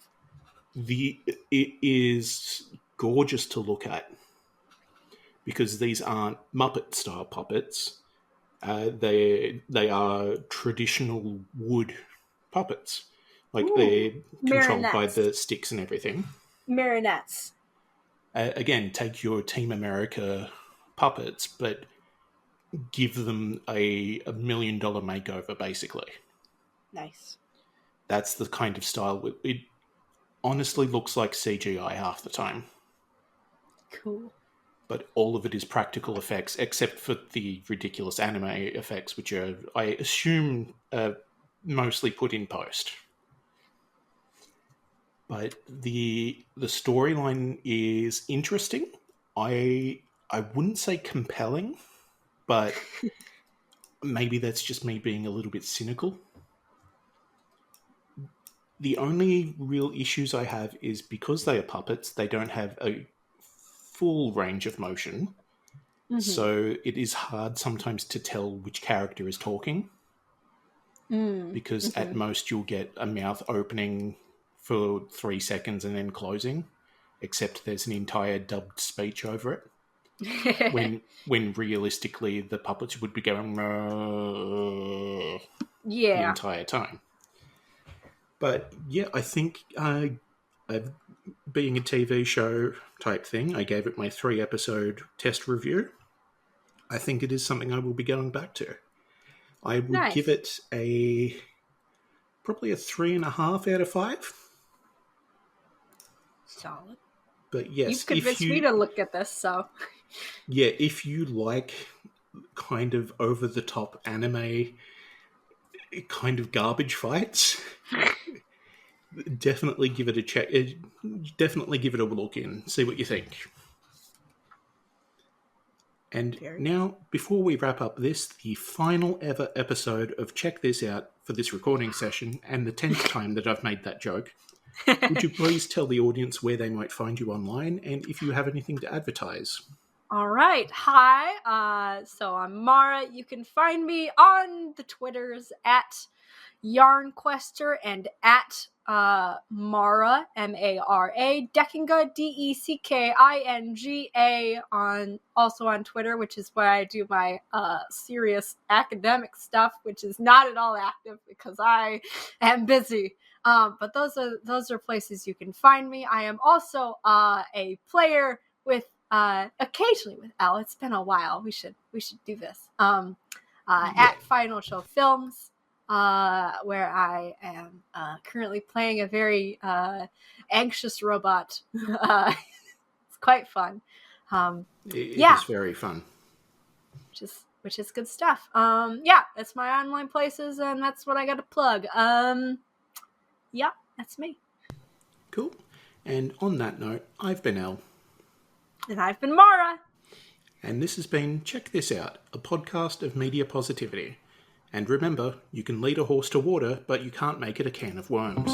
It is gorgeous to look at because these aren't Muppet style puppets. They are traditional wood puppets. Like they're controlled by the sticks and everything. Marionettes. Again, take your Team America puppets, but give them a $1 million makeover, basically. Nice. That's the kind of style. It honestly looks like CGI half the time. Cool. But all of it is practical effects, except for the ridiculous anime effects, which are, I assume, mostly put in post. But the storyline is interesting. I wouldn't say compelling, but maybe that's just me being a little bit cynical. The only real issues I have is because they are puppets, they don't have a full range of motion. So it is hard sometimes to tell which character is talking. Because at most you'll get a mouth opening for 3 seconds and then closing, except there's an entire dubbed speech over it. when realistically the puppets would be going the entire time. But yeah, I think being a TV show type thing, I gave it my 3-episode test review. I think it is something I will be going back to. I would give it probably a 3.5 out of 5. Solid. But yes, You've convinced me to look at this, so... Yeah, if you like kind of over-the-top anime, kind of garbage fights, definitely give it a check. Definitely give it a look in. See what you think. And now, before we wrap up this, the final ever episode of Check This Out for this recording session, and the 10th time that I've made that joke, would you please tell the audience where they might find you online and if you have anything to advertise? All right. Hi. So I'm Mara. You can find me on the Twitters at YarnQuester and at Mara, M-A-R-A, Deckinga, D-E-C-K-I-N-G-A, also on Twitter, which is where I do my serious academic stuff, which is not at all active because I am busy. But those are places you can find me. I am also a player with occasionally with Al. It's been a while. We should do this. At Final Show Films. where I am currently playing a very anxious robot. It's quite fun. It Yeah, is very fun. which is good stuff. That's my online places, and that's what I got to plug. That's me. Cool. And on that note, I've been Elle. And I've been Mara. And this has been Check This Out, a podcast of media positivity. And remember, you can lead a horse to water, but you can't make it a can of worms.